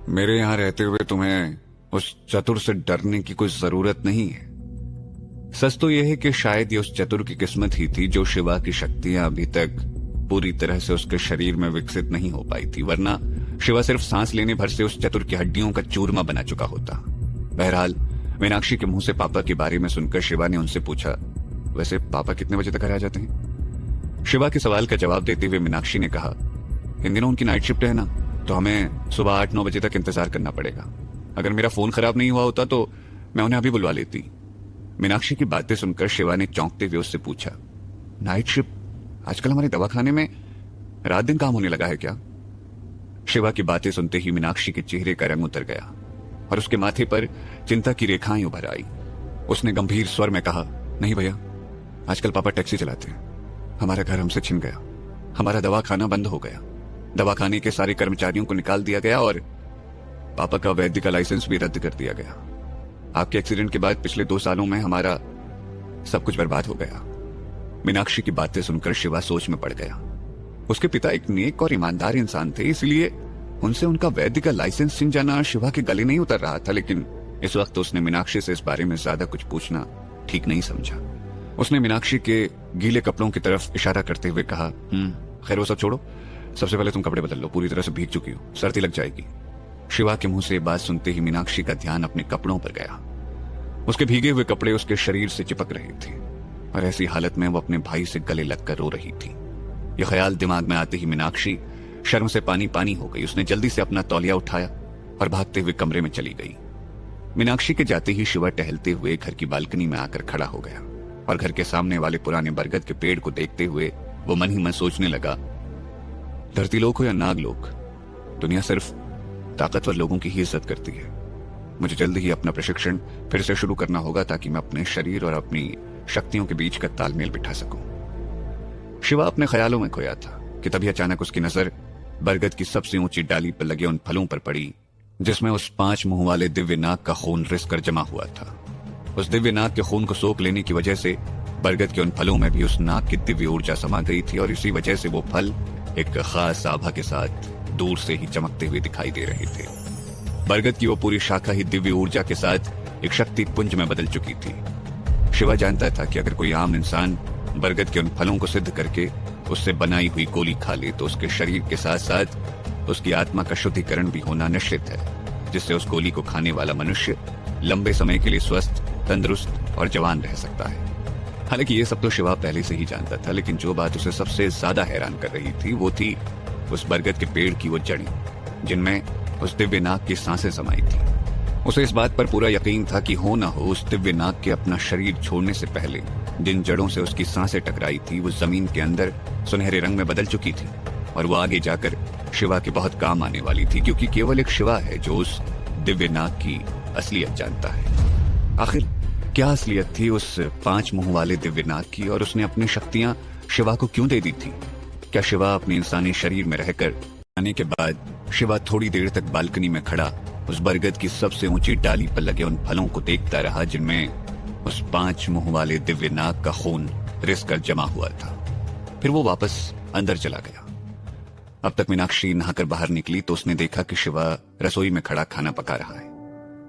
मेरे यहां रहते हुए तुम्हें उस चतुर से डरने की कोई जरूरत नहीं है। सच तो यह है कि शायद ये उस चतुर की किस्मत ही थी जो शिवा की शक्तियां अभी तक पूरी तरह से उसके शरीर में विकसित नहीं हो पाई थी, वरना शिवा सिर्फ सांस लेने भर से उस चतुर की हड्डियों का चूरमा बना चुका होता। बहरहाल मीनाक्षी के मुंह से पापा के बारे में सुनकर शिवा ने उनसे पूछा, वैसे पापा कितने बजे तक घर आ जाते हैं? शिवा के सवाल का जवाब देते हुए मीनाक्षी ने कहा, इन दिनों उनकी नाइट शिफ्ट है ना, तो हमें सुबह 8-9 बजे तक इंतजार करना पड़ेगा। अगर मेरा फोन खराब नहीं हुआ होता तो मैं उन्हें अभी बुलवा लेती। मीनाक्षी की बातें सुनकर शिवा ने चौंकते हुए उससे पूछा, नाइट शिफ्ट? आजकल हमारे दवाखाने में रात दिन काम होने लगा है क्या? शिवा की बातें सुनते ही मीनाक्षी के चेहरे का रंग उतर गया और उसके माथे पर चिंता की रेखाएं उभर आई। उसने गंभीर स्वर में कहा, नहीं भैया, आजकल पापा टैक्सी चलाते हैं। हमारा घर हमसे छिन गया, हमारा दवाखाना बंद हो गया, दवाखाने के सारे कर्मचारियों को निकाल दिया गया और पापा का वैद्य का लाइसेंस भी रद्द कर दिया गया। आपके एक्सीडेंट के बाद पिछले 2 सालों में हमारा सब कुछ बर्बाद हो गया। मीनाक्षी की बातें सुनकर शिवा सोच में पड़ गया। उसके पिता एक नेक और ईमानदार इंसान थे, इसलिए उनसे उनका वैद्य का लाइसेंस छिन जाना शिवा के गले नहीं उतर रहा था, लेकिन इस वक्त उसने मीनाक्षी से इस बारे में ज्यादा कुछ पूछना ठीक नहीं समझा। उसने मीनाक्षी के गीले कपड़ों की तरफ इशारा करते हुए कहा, खैर वो सब छोड़ो, सबसे पहले तुम कपड़े बदल लो, पूरी तरह से भीग चुकी हो, सर्दी लग जाएगी। शिवा के मुंह से बात सुनते ही मीनाक्षी का ध्यान अपने कपड़ों पर गया। उसके भीगे हुए कपड़े उसके शरीर से चिपक रहे थे और ऐसी हालत में वो अपने भाई से गले लगकर रो रही थी। यह ख्याल दिमाग में आते ही मीनाक्षी शर्म से पानी पानी हो गई। उसने जल्दी से अपना तौलिया उठाया और भागते हुए कमरे में चली गई। मीनाक्षी के जाते ही शिवा टहलते हुए घर की बालकनी में आकर खड़ा हो गया और घर के सामने वाले पुराने बरगद के पेड़ को देखते हुए वो मन ही मन सोचने लगा, धरती लोक हो या नाग लोक, दुनिया सिर्फ ताकतवर लोगों की ही इज्जत करती है। मुझे जल्दी ही अपना प्रशिक्षण फिर से शुरू करना होगा ताकि मैं अपने शरीर और अपनी शक्तियों के बीच का तालमेल बिठा सकूं। शिवा अपने ख्यालों में खोया था कि तभी अचानक उसकी नजर बरगद की सबसे ऊंची डाली पर लगे उन फलों पर पड़ी जिसमें उस 5 मुंह वाले दिव्य नाग का खून रिस कर जमा हुआ था। उस दिव्य नाग के खून को सोख लेने की वजह से बरगद के उन फलों में भी उस नाग की दिव्य ऊर्जा समा गई थी और इसी वजह से वो फल एक खास आभा के साथ दूर से ही चमकते हुए दिखाई दे रहे थे। बरगद की वो पूरी शाखा ही दिव्य ऊर्जा के साथ एक शक्ति पुंज में बदल चुकी थी। शिवा जानता था कि अगर कोई आम इंसान बरगद के उन फलों को सिद्ध करके उससे बनाई हुई गोली खा ले तो उसके शरीर के साथ साथ उसकी आत्मा का शुद्धिकरण भी होना निश्चित है, जिससे उस गोली को खाने वाला मनुष्य लंबे समय के लिए स्वस्थ, तंदुरुस्त और जवान रह सकता है। हालांकि ये सब तो शिवा पहले से ही जानता था, लेकिन जो बात उसे सबसे ज्यादा हैरान कर रही थी वो थी उस बरगद के पेड़ की वो जड़ें जिनमें उस दिव्य नाग की सांसें समाई थी। उसे इस बात पर पूरा यकीन था कि हो ना हो उस दिव्य नाग के अपना शरीर छोड़ने से पहले जिन जड़ों से उसकी सांसें टकराई थी वो जमीन के अंदर सुनहरे रंग में बदल चुकी थी और वो आगे जाकर शिवा के बहुत काम आने वाली थी, क्योंकि केवल एक शिवा है जो उस दिव्य नाग की असलियत जानता है। आखिर क्या असलियत थी उस 5 मुंह वाले दिव्य नाग की और उसने अपनी शक्तियां शिवा को क्यों दे दी थी? क्या शिवा अपने इंसानी शरीर में रहकर आने के बाद शिवा थोड़ी देर तक बालकनी में खड़ा उस बरगद की सबसे ऊंची डाली पर लगे उन फलों को देखता रहा जिनमें उस 5 मुंह वाले दिव्य नाग का खून रिस कर जमा हुआ था। फिर वो वापस अंदर चला गया। अब तक मीनाक्षी नहाकर बाहर निकली तो उसने देखा कि शिवा रसोई में खड़ा खाना पका रहा है।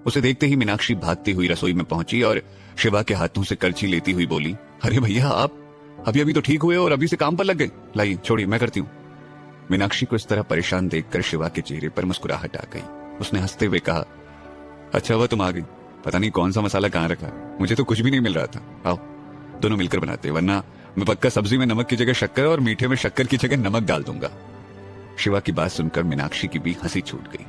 उसे देखते ही मीनाक्षी भागती हुई रसोई में पहुंची और शिवा के हाथों से करछी लेती हुई बोली, अरे भैया, आप अभी तो ठीक हुए और अभी से काम पर लग गए। लाइए छोड़िए, मैं करती हूँ। मीनाक्षी को इस तरह परेशान देखकर शिवा के चेहरे पर मुस्कुराहट आ गई। उसने हंसते हुए कहा, अच्छा हुआ तुम आ गई, पता नहीं कौन सा मसाला कहाँ रखा, मुझे तो कुछ भी नहीं मिल रहा था। आओ दोनों मिलकर बनाते, वरना मैं पक्का सब्जी में नमक की जगह शक्कर और मीठे में शक्कर की जगह नमक डाल दूंगा। शिवा की बात सुनकर मीनाक्षी की भी हंसी छूट गई।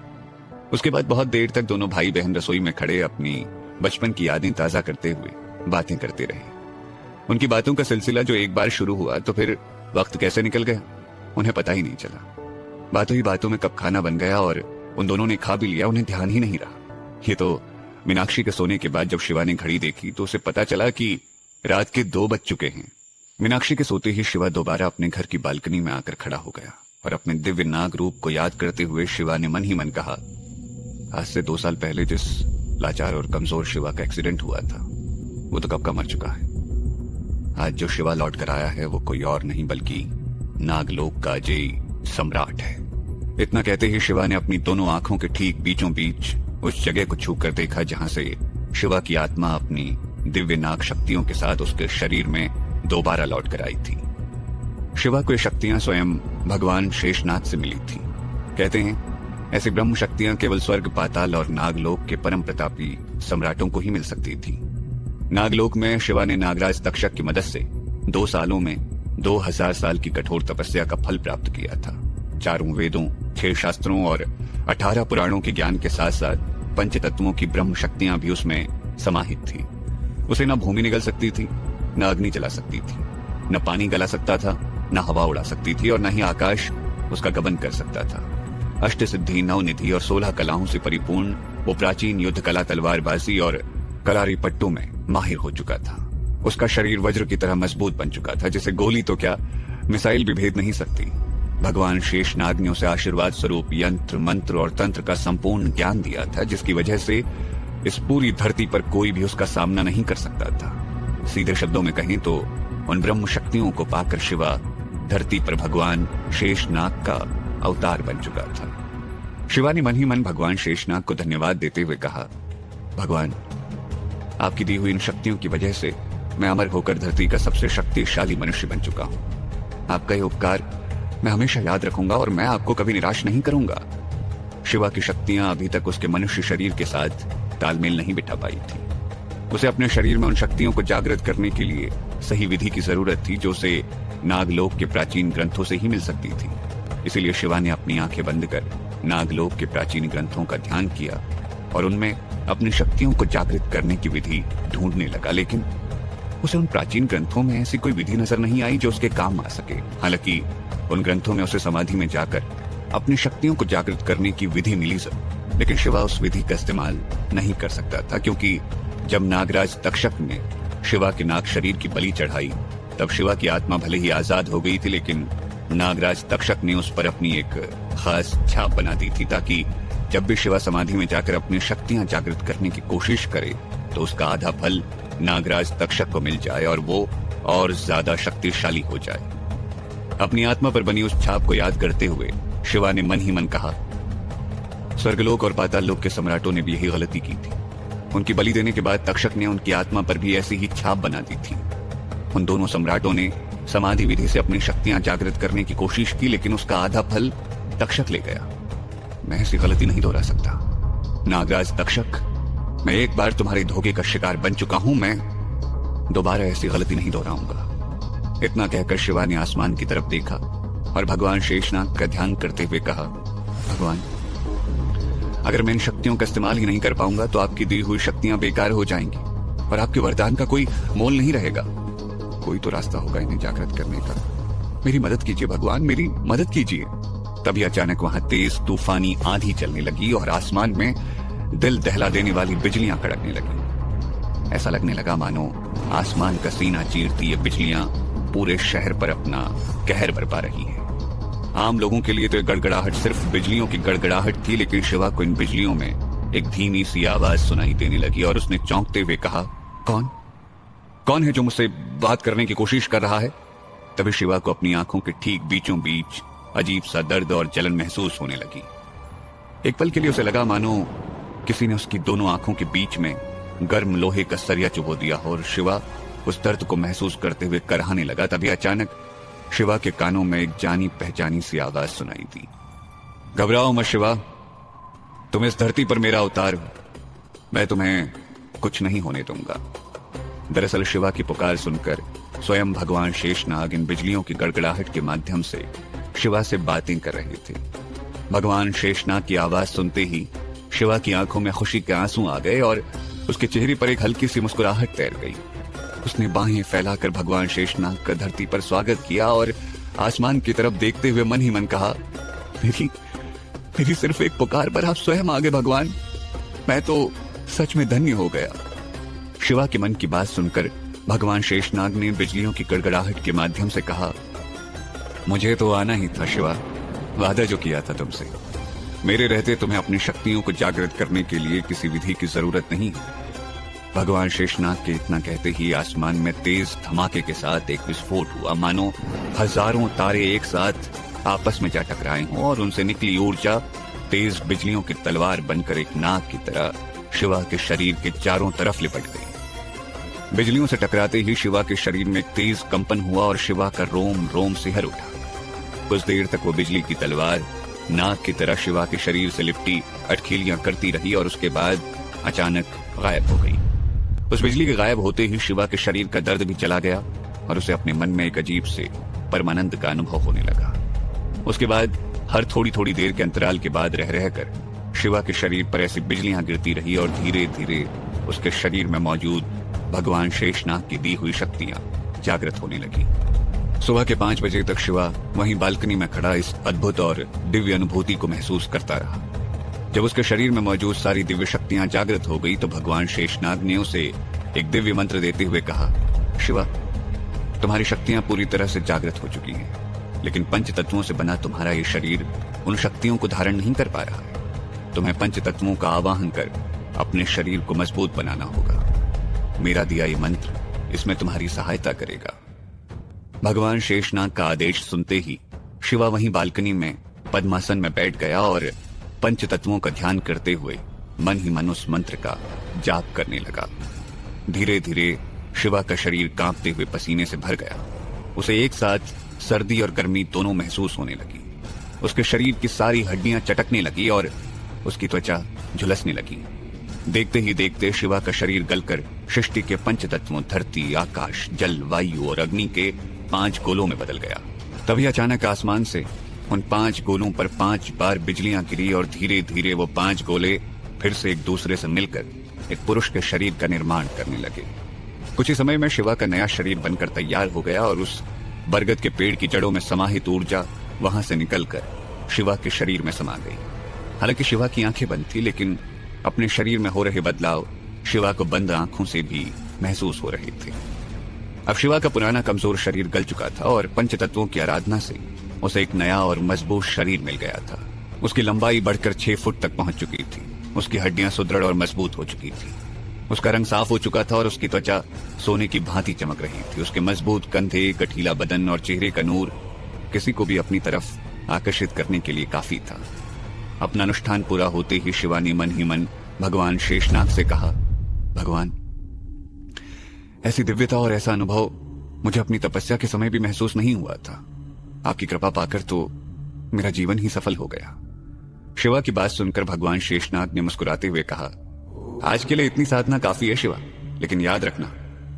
उसके बाद बहुत देर तक दोनों भाई बहन रसोई में खड़े अपनी बचपन की यादें ताजा करते हुए बातें करते रहे। उनकी बातों का सिलसिला जो एक बार शुरू हुआ तो फिर वक्त कैसे निकल गया उन्हें पता ही नहीं चला। बातों ही बातों में कब खाना बन गया और उन दोनों ने खा भी लिया, उन्हें ध्यान ही नहीं रहा। ये तो मीनाक्षी के सोने के बाद जब शिवा ने घड़ी देखी तो उसे पता चला कि रात के 2 बज चुके हैं। मीनाक्षी के सोते ही शिवा दोबारा अपने घर की बालकनी में आकर खड़ा हो गया और अपने दिव्य नाग रूप को याद करते हुए शिवा ने मन ही मन कहा, आज से 2 साल पहले जिस लाचार और कमजोर शिवा का एक्सीडेंट हुआ था वो तो कब का मर चुका है। आज जो शिवा लौट कर आया है वो कोई और नहीं बल्कि नागलोक का अजय सम्राट है। इतना कहते ही शिवा ने अपनी दोनों आंखों के ठीक बीचों बीच उस जगह को छूकर देखा जहां से शिवा की आत्मा अपनी दिव्य नाग शक्तियों के साथ उसके शरीर में दोबारा लौट कर आई थी। शिवा को ये शक्तियां स्वयं भगवान शेषनाग से मिली थी। कहते हैं ऐसी ब्रह्म शक्तियां केवल स्वर्ग, पाताल और नागलोक के परम प्रतापी सम्राटों को ही मिल सकती थी। नागलोक में शिवा ने नागराज तक्षक की मदद से 2 सालों में 2000 साल की कठोर तपस्या का फल प्राप्त किया था। 4 वेदों, 6 शास्त्रों और 18 पुराणों के ज्ञान के साथ साथ पंच तत्वों की ब्रह्म शक्तियां भी उसमें समाहित थी। उसे न भूमि निगल सकती थी, न अग्नि जला सकती थी, न पानी गला सकता था, न हवा उड़ा सकती थी और न ही आकाश उसका गबन कर सकता था। अष्ट सिद्धि, 9 निधि और 16 कलाओं से परिपूर्ण वो प्राचीन युद्ध कला, तलवारबाजी और कलारी पट्टू में माहिर हो चुका था। उसका शरीर वज्र की तरह मजबूत बन चुका था, जिसे गोली तो क्या मिसाइल भी भेद नहीं सकती। भगवान शेषनाग ने उसे आशीर्वाद स्वरूप यंत्र, मंत्र और तंत्र का संपूर्ण ज्ञान दिया था, जिसकी वजह से इस पूरी धरती पर कोई भी उसका सामना नहीं कर सकता था। सीधे शब्दों में कहें तो उन ब्रह्म शक्तियों को पाकर शिवा धरती पर भगवान शेषनाग का अवतार बन चुका था। शिवा ने मन ही मन भगवान शेषनाग को धन्यवाद देते हुए कहा, भगवान, आपकी दी हुई इन शक्तियों की वजह से मैं अमर होकर धरती का सबसे शक्तिशाली मनुष्य बन चुका हूं। आपका यह उपकार मैं हमेशा याद रखूंगा और मैं आपको कभी निराश नहीं करूंगा। शिवा की शक्तियां अभी तक उसके मनुष्य शरीर के साथ तालमेल नहीं बिठा पाई थी। उसे अपने शरीर में उन शक्तियों को जागृत करने के लिए सही विधि की जरूरत थी, जो उसे नागलोक के प्राचीन ग्रंथों से ही मिल सकती थी। इसीलिए शिवा ने अपनी आंखें बंद कर नागलोक के प्राचीन ग्रंथों का ध्यान किया और उनमें अपनी शक्तियों को जागृत करने की विधि ढूंढने लगा। लेकिन उसे उन प्राचीन ग्रंथों में ऐसी कोई विधि नजर नहीं आई जो उसके काम आ सके। हालांकि उन ग्रंथों में उसे समाधि में जाकर अपनी शक्तियों को जागृत करने की विधि मिली जरूर, लेकिन शिवा उस विधि का इस्तेमाल नहीं कर सकता था, क्योंकि जब नागराज तक्षक ने शिवा के नाग शरीर की बलि चढ़ाई तब शिवा की आत्मा भले ही आजाद हो गई थी, लेकिन नागराज तक्षक ने उस पर अपनी एक खास छाप बना दी थी, ताकि जब भी शिवा समाधि में जाकर अपनी शक्तियां जागृत करने की कोशिश करे तो उसका आधा फल नागराज तक्षक को मिल जाए और वो और ज्यादा शक्तिशाली हो जाए। अपनी आत्मा पर बनी उस छाप को याद करते हुए शिवा ने मन ही मन कहा, स्वर्गलोक और पाताल लोक के सम्राटों ने भी यही गलती की थी। उनकी बलि देने के बाद तक्षक ने उनकी आत्मा पर भी ऐसी ही छाप बना दी थी। उन दोनों सम्राटों ने समाधि विधि से अपनी शक्तियां जागृत करने की कोशिश की, लेकिन उसका आधा फल तक्षक ले गया। मैं ऐसी गलती नहीं दोहरा सकता। नागराज तक्षक, मैं एक बार तुम्हारे धोखे का शिकार बन चुका हूं, मैं दोबारा ऐसी गलती नहीं दोहराऊंगा। इतना कहकर शिवा ने आसमान की तरफ देखा और भगवान शेषनाग का ध्यान करते हुए कहा, भगवान, अगर मैं इन शक्तियों का इस्तेमाल ही नहीं कर पाऊंगा तो आपकी दी हुई शक्तियां बेकार हो जाएंगी और आपके वरदान का कोई मोल नहीं रहेगा। कोई तो रास्ता होगा इन्हें जागृत करने का। मेरी मदद कीजिए भगवान, मेरी मदद कीजिए। तभी अचानक वहां तेज तूफानी आंधी चलने लगी और आसमान में दिल दहला देने वाली बिजलियां कड़कने लगी। ऐसा लगने लगा मानो आसमान का सीना चीरती ये बिजलियां पूरे शहर पर अपना कहर बरपा रही है। आम लोगों के लिए तो गड़गड़ाहट सिर्फ बिजलियों की गड़गड़ाहट थी, लेकिन शिवा को इन बिजलियों में एक धीमी सी आवाज सुनाई देने लगी और उसने चौंकते हुए कहा, कौन है जो मुझसे बात करने की कोशिश कर रहा है? तभी शिवा को अपनी आंखों के ठीक बीचों बीच अजीब सा दर्द और जलन महसूस होने लगी। एक पल के लिए उसे लगा मानो किसी ने उसकी दोनों आंखों के बीच में गर्म लोहे का सरिया चुभो दिया हो और शिवा उस दर्द को महसूस करते हुए कराहने लगा। तभी अचानक शिवा के कानों में एक जानी पहचानी सी आवाज सुनाई दी, घबराओ मत शिवा, तुम इस धरती पर मेरा अवतार हो, मैं तुम्हें कुछ नहीं होने दूंगा। दरअसल शिवा की पुकार सुनकर स्वयं भगवान शेषनाग इन बिजलियों की गड़गड़ाहट के माध्यम से शिवा से बातें कर रहे थे। भगवान शेषनाग की आवाज सुनते ही शिवा की आंखों में खुशी के आंसू आ गए और उसके चेहरे पर एक हल्की सी मुस्कुराहट तैर गई। उसने बाहें फैलाकर भगवान शेषनाग का धरती पर स्वागत किया और आसमान की तरफ देखते हुए मन ही मन कहा, मेरी सिर्फ एक पुकार पर आप स्वयं आ गए भगवान, मैं तो सच में धन्य हो गया। शिवा के मन की बात सुनकर भगवान शेषनाग ने बिजलियों की गड़गड़ाहट के माध्यम से कहा, मुझे तो आना ही था शिवा, वादा जो किया था तुमसे, मेरे रहते तुम्हें अपनी शक्तियों को जागृत करने के लिए किसी विधि की जरूरत नहीं है। भगवान शेषनाग के इतना कहते ही आसमान में तेज धमाके के साथ एक विस्फोट हुआ, मानो हजारों तारे एक साथ आपस में जा टकराए हों और उनसे निकली ऊर्जा तेज बिजलियों की तलवार बनकर एक नाग की तरह शिवा के शरीर के चारों तरफ लिपट गई। बिजलियों से टकराते ही शिवा के शरीर में तेज कंपन हुआ और शिवा का रोम रोम सिहर उठा। कुछ देर तक वो बिजली की तलवार नाग की तरह शिवा के शरीर से लिपटी अटखेलियां करती रही और उसके बाद अचानक गायब हो गई। उस बिजली के गायब होते ही शिवा के शरीर का दर्द भी चला गया और उसे अपने मन में एक अजीब से परमानंद का अनुभव होने लगा। उसके बाद हर थोड़ी थोड़ी देर के अंतराल के बाद रह रहकर शिवा के शरीर पर ऐसी बिजलियां गिरती रही और धीरे धीरे उसके शरीर में मौजूद भगवान शेषनाग की दी हुई शक्तियां जागृत होने लगी। सुबह के 5 बजे तक शिवा वहीं बालकनी में खड़ा इस अद्भुत और दिव्य अनुभूति को महसूस करता रहा। जब उसके शरीर में मौजूद सारी दिव्य शक्तियां जागृत हो गई तो भगवान शेषनाग ने उसे एक दिव्य मंत्र देते हुए कहा, शिवा, तुम्हारी शक्तियां पूरी तरह से जागृत हो चुकी हैं, लेकिन पंच तत्वों से बना तुम्हारा ये शरीर उन शक्तियों को धारण नहीं कर पा रहा है। तुम्हें पंच तत्वों का आवाहन कर अपने शरीर को मजबूत बनाना होगा। मेरा दिया ये मंत्र इसमें तुम्हारी सहायता करेगा। भगवान शेषनाग का आदेश सुनते ही शिवा वहीं बालकनी में पद्मासन में बैठ गया और पंच तत्वों का ध्यान करते हुए मन ही मन उस मंत्र का जाप करने लगा। धीरे धीरे शिवा का शरीर कांपते हुए पसीने से भर गया। उसे एक साथ सर्दी और गर्मी दोनों महसूस होने लगी। उसके शरीर की सारी हड्डियां चटकने लगी और उसकी त्वचा झुलसने लगी। देखते ही देखते शिवा का शरीर गलकर सृष्टि के पंच तत्वों धरती, आकाश, जल, वायु और अग्नि के 5 गोलों में बदल गया। तभी अचानक आसमान से उन 5 गोलों पर 5 बार बिजलियां गिरी और धीरे धीरे वो 5 गोले फिर से एक दूसरे से मिलकर एक पुरुष के शरीर का निर्माण करने लगे। कुछ ही समय में शिवा का नया शरीर बनकर तैयार हो गया और उस बरगद के पेड़ की जड़ों में समाहित ऊर्जा वहां से निकलकर शिवा के शरीर में समा गई। हालांकि शिवा की आंखें बंद थी, लेकिन अपने शरीर में हो रहे बदलाव शिवा को बंद आंखों से भी महसूस हो रहे थे। अब शिवा का पुराना कमजोर शरीर गल चुका था और पंच तत्वों की आराधना से उसे एक नया और मजबूत शरीर मिल गया था। उसकी लंबाई बढ़कर 6 फुट तक पहुंच चुकी थी। उसकी हड्डियां सुदृढ़ और मजबूत हो चुकी थी। उसका रंग साफ हो चुका था और उसकी त्वचा सोने की भांति चमक रही थी। उसके मजबूत कंधे, गठीला बदन और चेहरे का नूर किसी को भी अपनी तरफ आकर्षित करने के लिए काफी था। अपना अनुष्ठान पूरा होते ही शिवा ने मन ही मन भगवान शेषनाग से कहा, भगवान, ऐसी दिव्यता और ऐसा अनुभव मुझे अपनी तपस्या के समय भी महसूस नहीं हुआ था। आपकी कृपा पाकर तो मेरा जीवन ही सफल हो गया। शिवा की बात सुनकर भगवान शेषनाग ने मुस्कुराते हुए कहा, आज के लिए इतनी साधना काफी है शिवा, लेकिन याद रखना,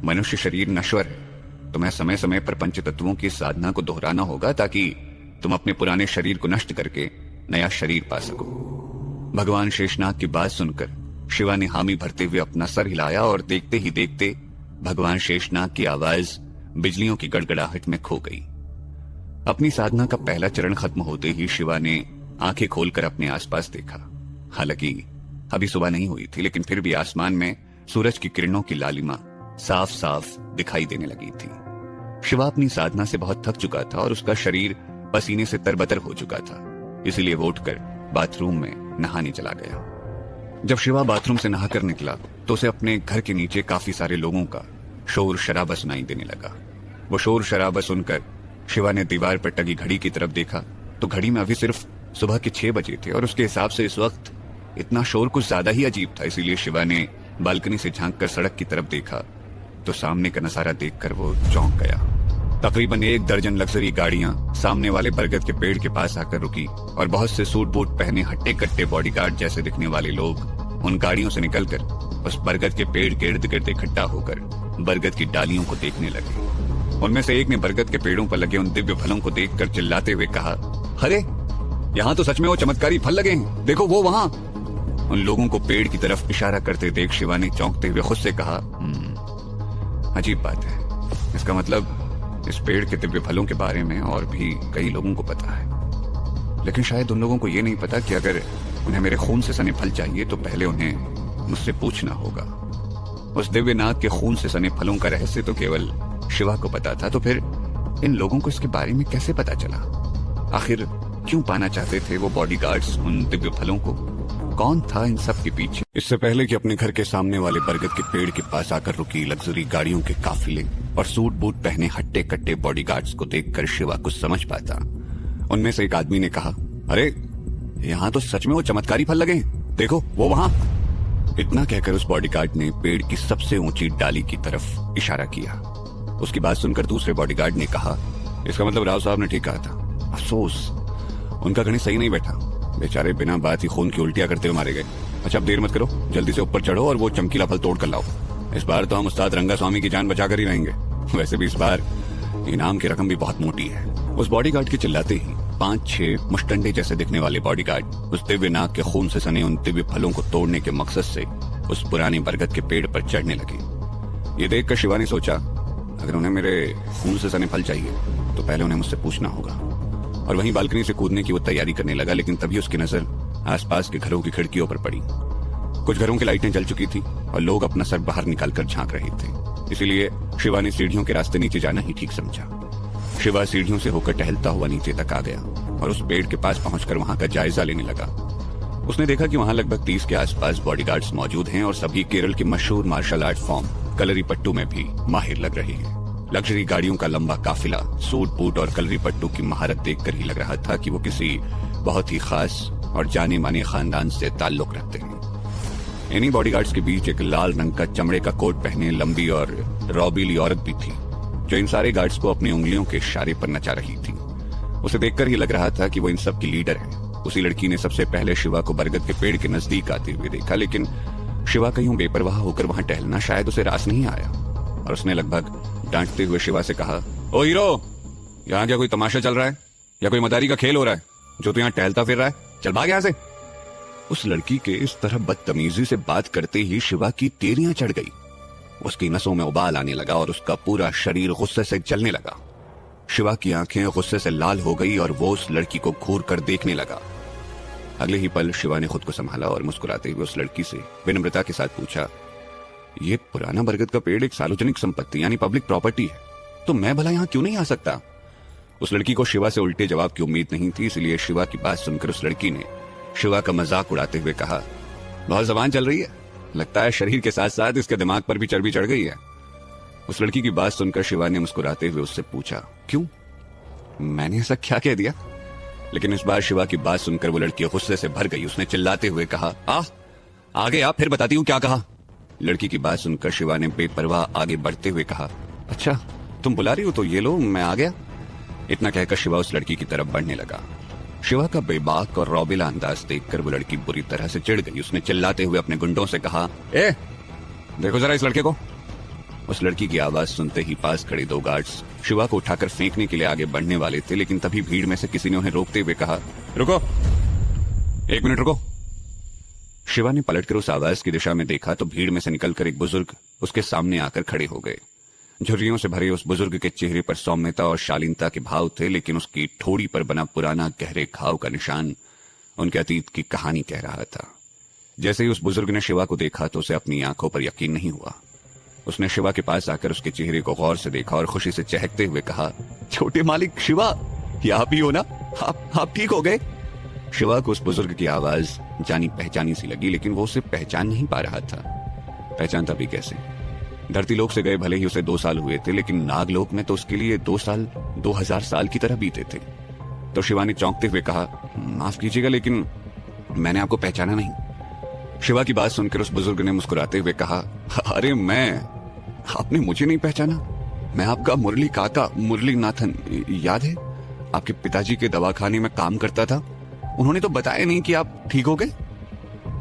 मनुष्य शरीर नश्वर है। तुम्हें समय समय पर पंच तत्वों की साधना को दोहराना होगा ताकि तुम अपने पुराने शरीर को नष्ट करके नया शरीर पा सको। भगवान शेषनाग की बात सुनकर शिवा ने हामी भरते हुए अपना सर हिलाया और देखते ही देखते भगवान शेषनाग की आवाज बिजलियों की गड़गड़ाहट में खो गई। अपनी साधना का पहला चरण खत्म होते ही शिवा ने आंखें खोलकर अपने आसपास देखा। हालांकि अभी सुबह नहीं हुई थी, लेकिन फिर भी आसमान में सूरज की किरणों की लालिमा साफ साफ दिखाई देने लगी थी। शिवा अपनी साधना से बहुत थक चुका था और उसका शरीर पसीने से तरबतर हो चुका था। इसीलिए वो उठकर बाथरूम में नहाने चला गया। जब शिवा बाथरूम से नहाकर निकला तो उसे अपने घर के नीचे काफी सारे लोगों का शोर शराबा सुनाई देने लगा। वो शोर शराबा सुनकर शिवा ने दीवार पर टंगी घड़ी की तरफ देखा तो घड़ी में अभी सिर्फ सुबह के 6 बजे थे और उसके हिसाब से इस वक्त इतना शोर कुछ ज्यादा ही अजीब था। इसीलिए शिवा ने बालकनी से झांककर सड़क की तरफ देखा तो सामने का नजारा देखकर वो चौंक गया। तकरीबन 1 दर्जन लग्जरी गाड़ियां सामने वाले बरगद के पेड़ के पास आकर रुकी और बहुत से सूट बूट पहने हट्टे कट्टे बॉडीगार्ड जैसे दिखने वाले लोग उन गाड़ियों से निकलकर उस बरगद के पेड़ के इर्द गिर्द इकट्ठा होकर बरगद की डालियों को देखने लगे। उनमें से एक ने बरगद के पेड़ों पर लगे उन दिव्य फलों को देखकर चिल्लाते हुए कहा, अरे यहाँ तो सच में वो चमत्कारी फल लगे हैं, देखो वो वहां। उन लोगों को पेड़ की तरफ इशारा करते देख शिवा ने चौंकते हुए खुद से कहा, अजीब बात है, इसका मतलब इस पेड़ के दिव्य फलों के बारे में और भी कई लोगों को पता है, लेकिन शायद उन लोगों को यह नहीं पता कि अगर उन्हें मेरे खून से सने फल चाहिए तो पहले उन्हें मुझसे पूछना होगा। उस दिव्य नाग के खून से सने फलों का रहस्य तो केवल शिवा को पता था, तो फिर इन लोगों को इसके बारे में कैसे पता चला? आखिर क्यों पाना चाहते थे वो बॉडीगार्ड्स उन दिव्य फलों को? कौन था इन सब के पीछे? इससे पहले कि अपने घर के सामने वाले बरगद के पेड़ के पास आकर रुकी लग्जरी गाड़ियों के काफिले और सूट बूट पहने हट्टे कट्टे बॉडीगार्ड्स को देखकर शिवा कुछ समझ पाता, उनमें से एक आदमी ने कहा, अरे यहाँ तो सच में वो चमत्कारी फल लगे हैं, देखो वो वहां। इतना कहकर उस बॉडीगार्ड ने पेड़ की सबसे ऊंची डाली की तरफ इशारा किया। उसकी बात सुनकर दूसरे बॉडीगार्ड ने कहा, इसका मतलब राव साहब ने ठीक कहा था। अफसोस उनका गणित सही नहीं बैठा, बेचारे बिना बात ही खून की उल्टियां करते हुए मारे गए। अच्छा अब देर मत करो, जल्दी से ऊपर चढ़ो और वो चमकीला फल तोड़ कर लाओ। इस बार तो हम उस्ताद रंगा स्वामी की जान बचा कर ही रहेंगे। वैसे भी इस बार इनाम की रकम भी बहुत मोटी है। उस बॉडीगार्ड के चिल्लाते ही 5-6 मुश्तंडे जैसे दिखने वाले बॉडीगार्ड उस दिव्य नाग के खून से सने उन दिव्य फलों को तोड़ने के मकसद से उस पुराने बरगद के पेड़ पर चढ़ने लगे। ये देखकर शिवा ने सोचा, अगर उन्हें मेरे खून से सने फल चाहिए तो पहले उन्हें मुझसे पूछना होगा। और वहीं बालकनी से कूदने की वो तैयारी करने लगा, लेकिन तभी उसकी नजर आसपास के घरों की खिड़कियों पर पड़ी। कुछ घरों की लाइटें जल चुकी थी और लोग अपना सर बाहर निकालकर झांक रहे थे। इसीलिए शिवा ने सीढ़ियों के रास्ते नीचे जाना ही ठीक समझा। शिवा सीढ़ियों से होकर टहलता हुआ नीचे तक आ गया और उस पेड़ के पास पहुंचकर वहां का जायजा लेने लगा। उसने देखा कि वहां लगभग 30 के आसपास बॉडीगार्ड्स मौजूद हैं और सभी केरल के मशहूर मार्शल आर्ट फॉर्म कलरीपट्टू में भी माहिर लग रहे हैं। लग्जरी गाड़ियों का लंबा काफिला सूट बूट और कलरीपट्टू की महारत देखकर ही लग रहा था कि वो किसी बहुत ही खास और जाने माने खानदान से ताल्लुक रखते हैं। इन्हीं बॉडीगार्ड्स के बीच एक लाल रंग का चमड़े का कोट पहने लंबी और रौबीली औरत भी थी, जो इन सारे गार्ड्स को अपनी उंगलियों के इशारे पर नचा रही थी। उसे देखकर ही लग रहा था कि वो इन सब की लीडर है। उसी लड़की ने सबसे पहले शिवा को बरगद के पेड़ के नजदीक आते हुए देखा, लेकिन शिवा का यूं बेपरवाह होकर वहां टहलना शायद उसे रास नहीं आया और उसने लगभग डांटते हुए शिवा से कहा, ओ हीरो, यहाँ क्या कोई तमाशा चल रहा है या कोई मदारी का खेल हो रहा है जो तू यहाँ टहलता फिर रहा है? चल भाग यहाँ से। उस लड़की के इस तरह बदतमीजी से बात करते ही शिवा की तेरियां चढ़ गई। उसकी नसों में उबाल आने लगा और उसका पूरा शरीर गुस्से से जलने लगा। शिवा की आंखें गुस्से से लाल हो गई और वो उस लड़की को घूर कर देखने लगा। अगले ही पल शिवा ने खुद को संभाला और मुस्कुराते हुए उस लड़की से विनम्रता के साथ पूछा, ये पुराना बरगद का पेड़ एक सार्वजनिक संपत्ति यानी पब्लिक प्रॉपर्टी है, तो मैं भला यहाँ क्यों नहीं आ सकता? उस लड़की को शिवा से उल्टे जवाब की उम्मीद नहीं थी, इसलिए शिवा की बात सुनकर उस लड़की ने शिवा का मजाक उड़ाते हुए कहा, बहुत जबान चल रही है, लगता है शरीर के साथ साथ इसके दिमाग पर भी चर्बी चढ़ गई है। उस लड़की की बात सुनकर शिवा ने मुस्कुराते हुए उससे पूछा, क्यों, मैंने ऐसा क्या कह दिया? लेकिन इस बार शिवा की बात सुनकर वो लड़की गुस्से से भर गई। उसने चिल्लाते हुए कहा, आगे आप, फिर बताती हूँ क्या कहा। लड़की की बात सुनकर शिवा ने बेपरवाह आगे बढ़ते हुए कहा, अच्छा तुम बुला रही हो तो ये लो, मैं आ गया। इतना कहकर शिवा उस लड़की की तरफ बढ़ने लगा। शिवा का बेबाक और रौबीला अंदाज देखकर वो लड़की बुरी तरह से चिढ़ गई। उसने चिल्लाते हुए अपने गुंडों से कहा, ए देखो जरा इस लड़के को। उस लड़की की आवाज सुनते ही पास खड़े 2 गार्ड्स शिवा को उठाकर फेंकने के लिए आगे बढ़ने वाले थे, लेकिन तभी भीड़ में से किसी ने उन्हें रोकते हुए कहा, रुको, 1 मिनट रुको। शिवा ने पलटकर उस आवाज की दिशा में देखा तो भीड़ में से निकलकर एक बुजुर्ग उसके सामने आकर खड़े हो गए। झुर्रियों से भरे उस बुजुर्ग के चेहरे पर सौम्यता और शालीनता के भाव थे, लेकिन उसकी ठोड़ी पर बना पुराना गहरे घाव का निशान उनके अतीत की कहानी कह रहा था। जैसे ही उस बुजुर्ग ने शिवा को देखा तो उसे अपनी आंखों पर यकीन नहीं हुआ। उसने शिवा के पास आकर उसके चेहरे को गौर से देखा और खुशी से चहकते हुए कहा, छोटे मालिक शिवा, ये आप ही हो ना? आप ठीक हो गए? शिवा को उस बुजुर्ग की आवाज जानी पहचानी सी लगी, लेकिन वो उसे पहचान नहीं पा रहा था। पहचानता भी कैसे? धरती लोक से गए भले ही उसे 2 साल हुए थे, लेकिन नागलोक में तो उसके लिए 2 साल 2000 साल की तरह बीते थे। तो शिवा ने चौंकते हुए कहा, माफ कीजिएगा लेकिन मैंने आपको पहचाना नहीं। शिवा की बात सुनकर उस बुजुर्ग ने मुस्कुराते हुए कहा, अरे आपने मुझे नहीं पहचाना? मैं आपका मुरली काका, मुरली नाथन, याद है? आपके पिताजी के दवाखाने में काम करता था। उन्होंने तो बताया नहीं कि आप ठीक हो गए।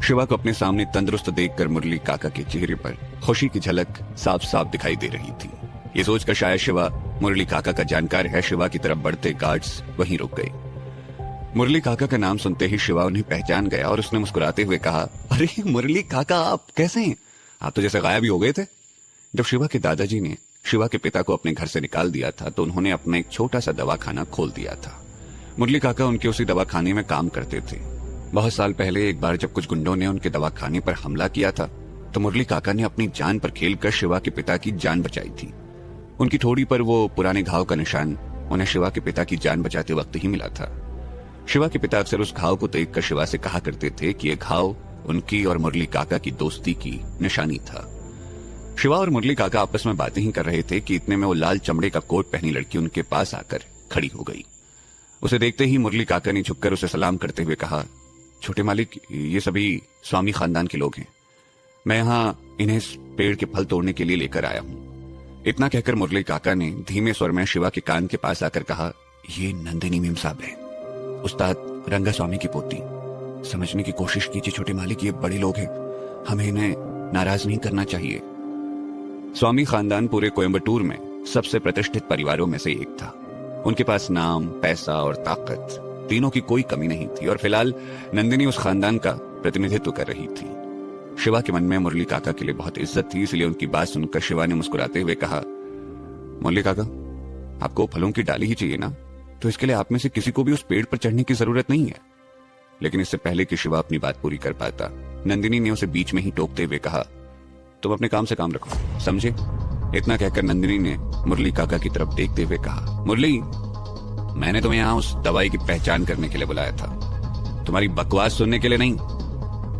शिवा को अपने सामने तंदुरुस्त देखकर मुरली काका के चेहरे पर खुशी की झलक साफ साफ दिखाई दे रही थी। ये सोचकर शायद शिवा मुरली काका का जानकार है, शिवा की तरफ बढ़ते गार्ड्स वहीं रुक गए। मुरली काका का नाम सुनते ही शिवा उन्हें पहचान गया और उसने मुस्कुराते हुए कहा, अरे मुरली काका, आप कैसे हैं? आप तो जैसे गायब ही हो गए थे। जब शिवा के दादाजी ने शिवा के पिता को अपने घर से निकाल दिया था तो उन्होंने अपना एक छोटा सा दवाखाना खोल दिया था। मुरली काका उनके उसी दवाखाने में काम करते थे। बहुत साल पहले एक बार जब कुछ गुंडों ने उनके दवाखाने पर हमला किया था तो मुरली काका ने अपनी जान पर खेलकर शिवा के पिता की जान बचाई थी। उनकी ठोड़ी पर वो पुराने घाव का निशान उन्हें शिवा के पिता की जान बचाते वक्त ही मिला था। शिवा के पिता अक्सर उस घाव को देखकर शिवा से कहा करते थे कि यह घाव उनकी और मुरली काका की दोस्ती की निशानी था। शिवा और मुरली काका आपस में बातें ही कर रहे थे कि इतने में वो लाल चमड़े का कोट पहनी लड़की उनके पास आकर खड़ी हो गई। उसे देखते ही मुरली काका ने झुककर उसे सलाम करते हुए कहा, छोटे मालिक, ये सभी स्वामी खानदान के लोग हैं। मैं यहाँ इन्हें इस पेड़ के फल तोड़ने के लिए लेकर आया हूँ। इतना कहकर मुरली काका ने धीमे स्वर में शिवा के कान के पास आकर कहा, ये नंदिनी मेम साहब है, उस्ताद रंगा स्वामी की पोती। समझने की कोशिश कीजिए छोटे मालिक, ये बड़े लोग हैं, हमें इन्हें नाराज नहीं करना चाहिए। स्वामी खानदान पूरे कोयम्बटूर में सबसे प्रतिष्ठित परिवारों में से एक था। उनके पास नाम, पैसा और ताकत तीनों की कोई कमी नहीं थी और फिलहाल नंदिनी उस खानदान का प्रतिनिधित्व कर रही थी। शिवा के मन में मुरली काका के लिए बहुत इज्जत थी, इसलिए उनकी बात सुनकर शिवा ने मुस्कुराते हुए कहा, मुरली काका, आपको फलों की डाली ही चाहिए ना, तो इसके लिए आप में से किसी को भी उस पेड़ पर चढ़ने की जरूरत नहीं है। लेकिन इससे पहले कि शिवा अपनी बात पूरी कर पाता, नंदिनी ने उसे बीच में ही टोकते हुए कहा, तुम अपने काम से काम रखो, समझे? इतना कहकर नंदिनी ने मुरली काका की तरफ देखते हुए कहा, मुरली, मैंने तुम्हें यहाँ उस दवाई की पहचान करने के लिए बुलाया था, तुम्हारी बकवास सुनने के लिए नहीं।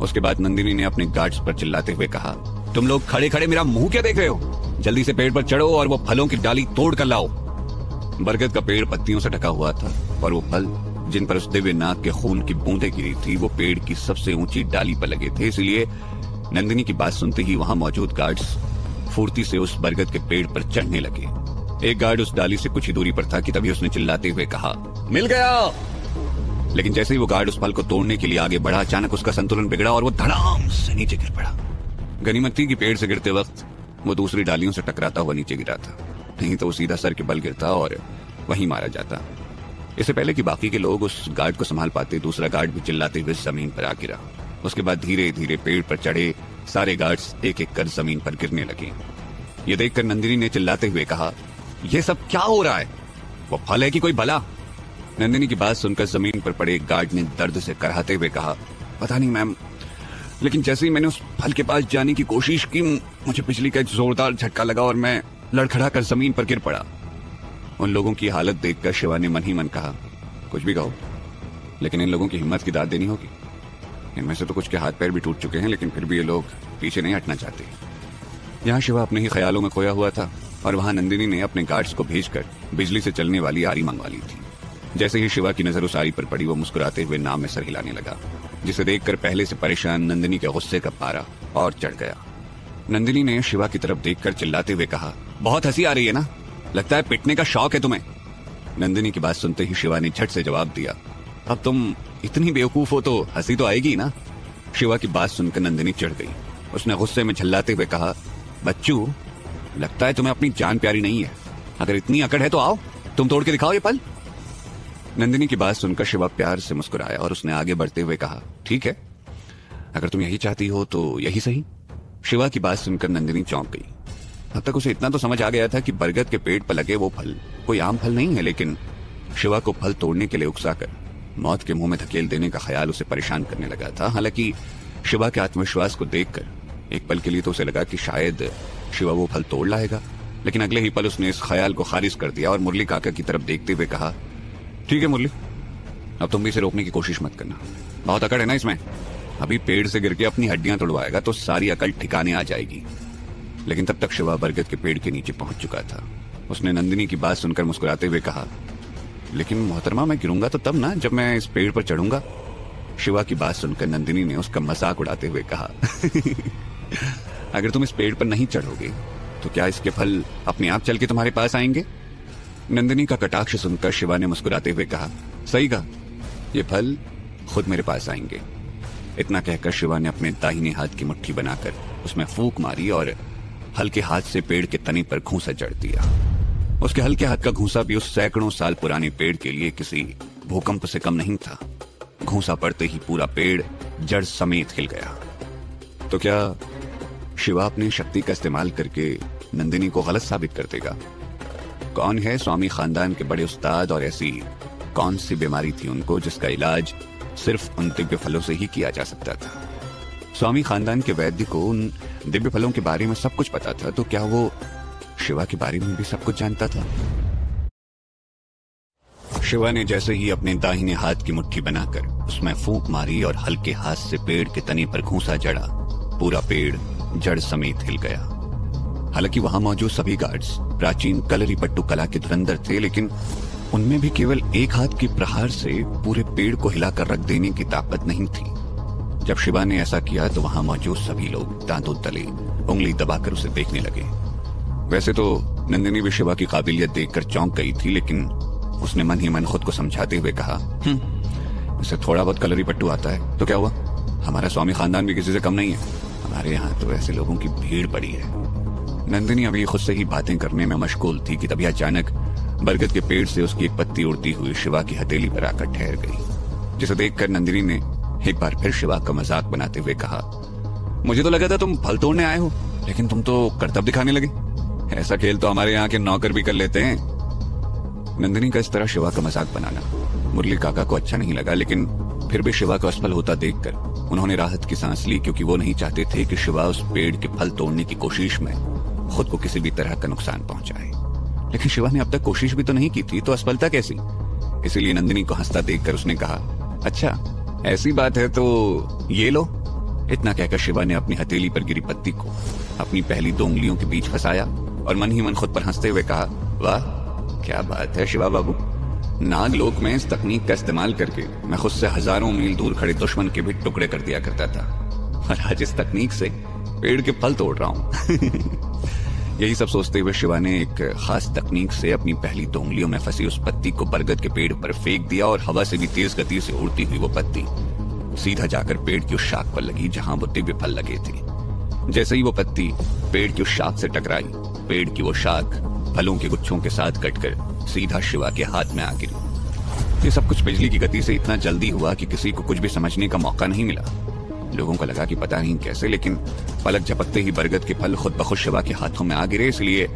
उसके बाद नंदिनी ने अपने गार्ड्स पर चिल्लाते हुए कहा, तुम लोग खड़े खड़े मेरा मुंह क्या देख रहे हो? जल्दी से पेड़ पर चढ़ो और वो फलों की डाली तोड़ कर लाओ। बरगद का पेड़ पत्तियों से ढका हुआ था और वो फल जिन पर उस दिव्य नाग के खून की बूंदें गिरी थी वो पेड़ की सबसे ऊंची डाली पर लगे थे। इसलिए नंदिनी की बात सुनते ही वहां मौजूद गार्ड्स फुर्ती से उस बरगद के पेड़ पर चढ़ने लगे। एक गार्ड उस डाली से कुछ ही दूरी पर था कि तभी उसने चिल्लाते हुए कहा, मिल गया। लेकिन जैसे ही वो गार्ड उस फल को तोड़ने के लिए आगे बढ़ा, अचानक उसका संतुलन बिगड़ा और वो धड़ाम से नीचे गिर पड़ा। गनीमत थी कि पेड़ से गिरते वक्त वो दूसरी डालियों से टकराता हुआ नीचे गिरा था, नहीं तो वो सीधा सर के बल गिरता और वहीं मारा जाता। इससे पहले कि बाकी के लोग उस गार्ड को संभाल पाते, दूसरा गार्ड भी चिल्लाते हुए जमीन पर आ गिरा। उसके बाद धीरे धीरे पेड़ पर चढ़े सारे गार्ड्स एक एक कर जमीन पर गिरने लगे। ये देखकर नंदिनी ने चिल्लाते हुए कहा, ये सब क्या हो रहा है? वो फल है कि कोई भला? नंदिनी की बात सुनकर जमीन पर पड़े एक गार्ड ने दर्द से कराहते हुए कहा, पता नहीं मैम, लेकिन जैसे ही मैंने उस फल के पास जाने की कोशिश की, मुझे बिजली का एक जोरदार झटका लगा और मैं लड़खड़ा कर जमीन पर गिर पड़ा। उन लोगों की हालत देखकर शिवा ने मन ही मन कहा, कुछ भी कहो, लेकिन इन लोगों की हिम्मत की दाद देनी होगी। इनमें से तो कुछ के हाथ पैर भी टूट चुके हैं, लेकिन फिर भी ये लोग पीछे नहीं हटना चाहते। यहाँ शिवा अपने ही ख्यालों में खोया हुआ था और वहां नंदिनी ने अपने गार्ड्स को भेजकर बिजली से चलने वाली आरी मंगवा ली थी। जैसे ही शिवा की नजर उस आरी पर पड़ी, वो मुस्कुराते हुए नाव में सर हिलाने लगा, जिसे देखकर पहले से परेशान नंदिनी के गुस्से का पारा और चढ़ गया। नंदिनी ने शिवा की तरफ देखकर चिल्लाते हुए कहा, बहुत हंसी आ रही है ना? लगता है पिटने का शौक है तुम्हें। नंदिनी की बात सुनते ही शिवा ने झट से जवाब दिया, अब तुम इतनी बेवकूफ हो तो हंसी तो आएगी ना। शिवा की बात सुनकर नंदिनी चिढ़ गई। उसने गुस्से में झल्लाते हुए कहा, बच्चू, लगता है तुम्हें अपनी जान प्यारी नहीं है। अगर इतनी अकड़ है तो आओ, तुम तोड़ के दिखाओ ये फल। नंदिनी की बात सुनकर शिवा प्यार से मुस्कुराया और उसने आगे बढ़ते हुए कहा, ठीक है, अगर तुम यही चाहती हो तो यही सही। शिवा की बात सुनकर नंदिनी चौंक गई। अब तक उसे इतना तो समझ आ गया था कि बरगद के पेड़ पर लगे वो फल कोई आम फल नहीं है, लेकिन शिवा को फल तोड़ने के लिए उकसाकर मौत के मुंह में धकेल देने का ख्याल उसे परेशान करने लगा था। हालांकि शिवा के आत्मविश्वास को देखकर एक पल के लिए तो उसे लगा कि शायद शिवा वो फल तोड़ लाएगा, लेकिन अगले ही पल उसने इस ख्याल को खारिज कर दिया और मुरली काका की तरफ देखते हुए कहा, ठीक है मुरली, अब तुम भी इसे रोकने की कोशिश मत करना, बहुत अकड़ है ना इसमें। अभी पेड़ से गिर के अपनी हड्डियां तोड़वाएगा तो सारी अकड़ ठिकाने आ जाएगी। लेकिन तब तक शिवा बरगद के पेड़ के नीचे पहुंच चुका था। उसने नंदिनी की बात सुनकर मुस्कुराते हुए कहा, लेकिन मोहतरमा, मैं गिरूंगा तो तब ना जब मैं इस पेड़ पर चढ़ूंगा। शिवा की बात सुनकर नंदिनी ने उसका मजाक उड़ाते हुए कहा, अगर तुम इस पेड़ पर नहीं चढ़ोगे तो क्या इसके फल अपने आप चल के तुम्हारे पास आएंगे? नंदिनी का कटाक्ष सुनकर शिवा ने मुस्कुराते हुए कहा, सही कहा, ये फल खुद मेरे पास आएंगे। इतना कहकर शिवा ने अपने दाहिने हाथ की मुट्ठी बनाकर उसमें फूंक मारी और हल्के हाथ से पेड़ के तने पर घूंसा जड़ दिया। उसके हल्के हाथ का घूंसा भी उस सैकड़ों साल पुराने पेड़ के लिए किसी भूकंप से कम नहीं था। घूंसा पड़ते ही पूरा पेड़ जड़ समेत हिल गया। तो क्या शिवा अपनी शक्ति का इस्तेमाल करके नंदिनी को गलत साबित कर देगा? कौन है स्वामी खानदान के बड़े उस्ताद और ऐसी कौन सी बीमारी थी उनको जिसका इलाज सिर्फ उन दिव्य फलों से ही किया जा सकता था? स्वामी खानदान के वैद्य को उन दिव्य फलों के बारे में सब कुछ पता था, तो क्या वो शिवा के बारे में भी सब कुछ जानता था? शिवा ने जैसे ही अपने दाहिने हाथ की मुट्ठी बनाकर उसमें फूंक मारी और हल्के हाथ से पेड़ के तने पर घूंसा जड़ा, पूरा पेड़ जड़ समेत हिल गया। हालांकि वहां मौजूद सभी गार्ड्स प्राचीन कलरीपट्टू कला के धुरंधर थे, लेकिन उनमें भी केवल एक हाथ के प्रहार से पूरे पेड़ को हिलाकर रख देने की ताकत नहीं थी। जब शिवा ने ऐसा किया तो वहां मौजूद सभी लोग दांतों तले उंगली दबाकर उसे देखने लगे। वैसे तो नंदिनी भी शिवा की काबिलियत देखकर चौंक गई थी, लेकिन उसने मन ही मन खुद को समझाते हुए कहा, इसे थोड़ा बहुत कलरी पट्टू आता है तो क्या हुआ, हमारा स्वामी खानदान भी किसी से कम नहीं है, हमारे यहाँ तो ऐसे लोगों की भीड़ पड़ी है। नंदिनी अभी खुद से ही बातें करने में मशगूल थी कि तभी अचानक बरगद के पेड़ से उसकी एक पत्ती उड़ती हुई शिवा की हथेली पर आकर ठहर गई, जिसे देखकर नंदिनी ने एक बार फिर शिवा का मजाक बनाते हुए कहा, मुझे तो लगा था तुम फल तोड़ने आए हो, लेकिन तुम तो करतब दिखाने लगे। ऐसा खेल तो हमारे यहाँ के नौकर भी कर लेते हैं। नंदिनी का इस तरह शिवा का मजाक बनाना मुरली काका को अच्छा नहीं लगा, लेकिन फिर भी शिवा को असफल होता देखकर उन्होंने राहत की सांस ली, क्योंकि वो नहीं चाहते थे कि शिवा उस पेड़ के फल तोड़ने की कोशिश में खुद को किसी भी तरह का नुकसान पहुंचाए। लेकिन शिवा ने अब तक कोशिश भी तो नहीं की थी, तो असफलता कैसी? इसीलिए नंदिनी को हंसता देखकर उसने कहा, अच्छा ऐसी बात है तो ये लो। इतना कहकर शिवा ने अपनी हथेली पर गिरी पत्ती को अपनी पहली 2 उंगलियों के बीच फंसाया और मन ही मन खुद पर हंसते हुए कहा, वाह क्या बात है शिवा बाबू, नागलोक में इस तकनीक का इस्तेमाल करके मैं खुद से हजारों मील दूर खड़े दुश्मन के भी टुकड़े कर दिया करता था, और आज इस तकनीक से पेड़ के फल तोड़ रहा हूं। यही सब सोचते हुए शिवा ने एक खास तकनीक से अपनी पहली 2 उंगलियों में फंसी उस पत्ती को बरगद के पेड़ पर फेंक दिया, और हवा से भी तेज गति से उड़ती हुई वो पत्ती सीधा जाकर पेड़ की उस शाख पर लगी जहां वो दिव्य फल लगे थे। जैसे ही वो पत्ती पेड़ की उस शाख से टकराई, पेड़ की वो शाख फलों के गुच्छों के साथ कटकर सीधा शिवा के हाथ में आ गिरी। ये सब कुछ बिजली की गति से इतना जल्दी हुआ कि किसी को कुछ भी समझने का मौका नहीं मिला। लोगों को लगा कि पता नहीं कैसे, लेकिन पलक झपकते ही बरगद के फल खुद ब खुद शिवा के हाथों में आ गिरे। इसलिए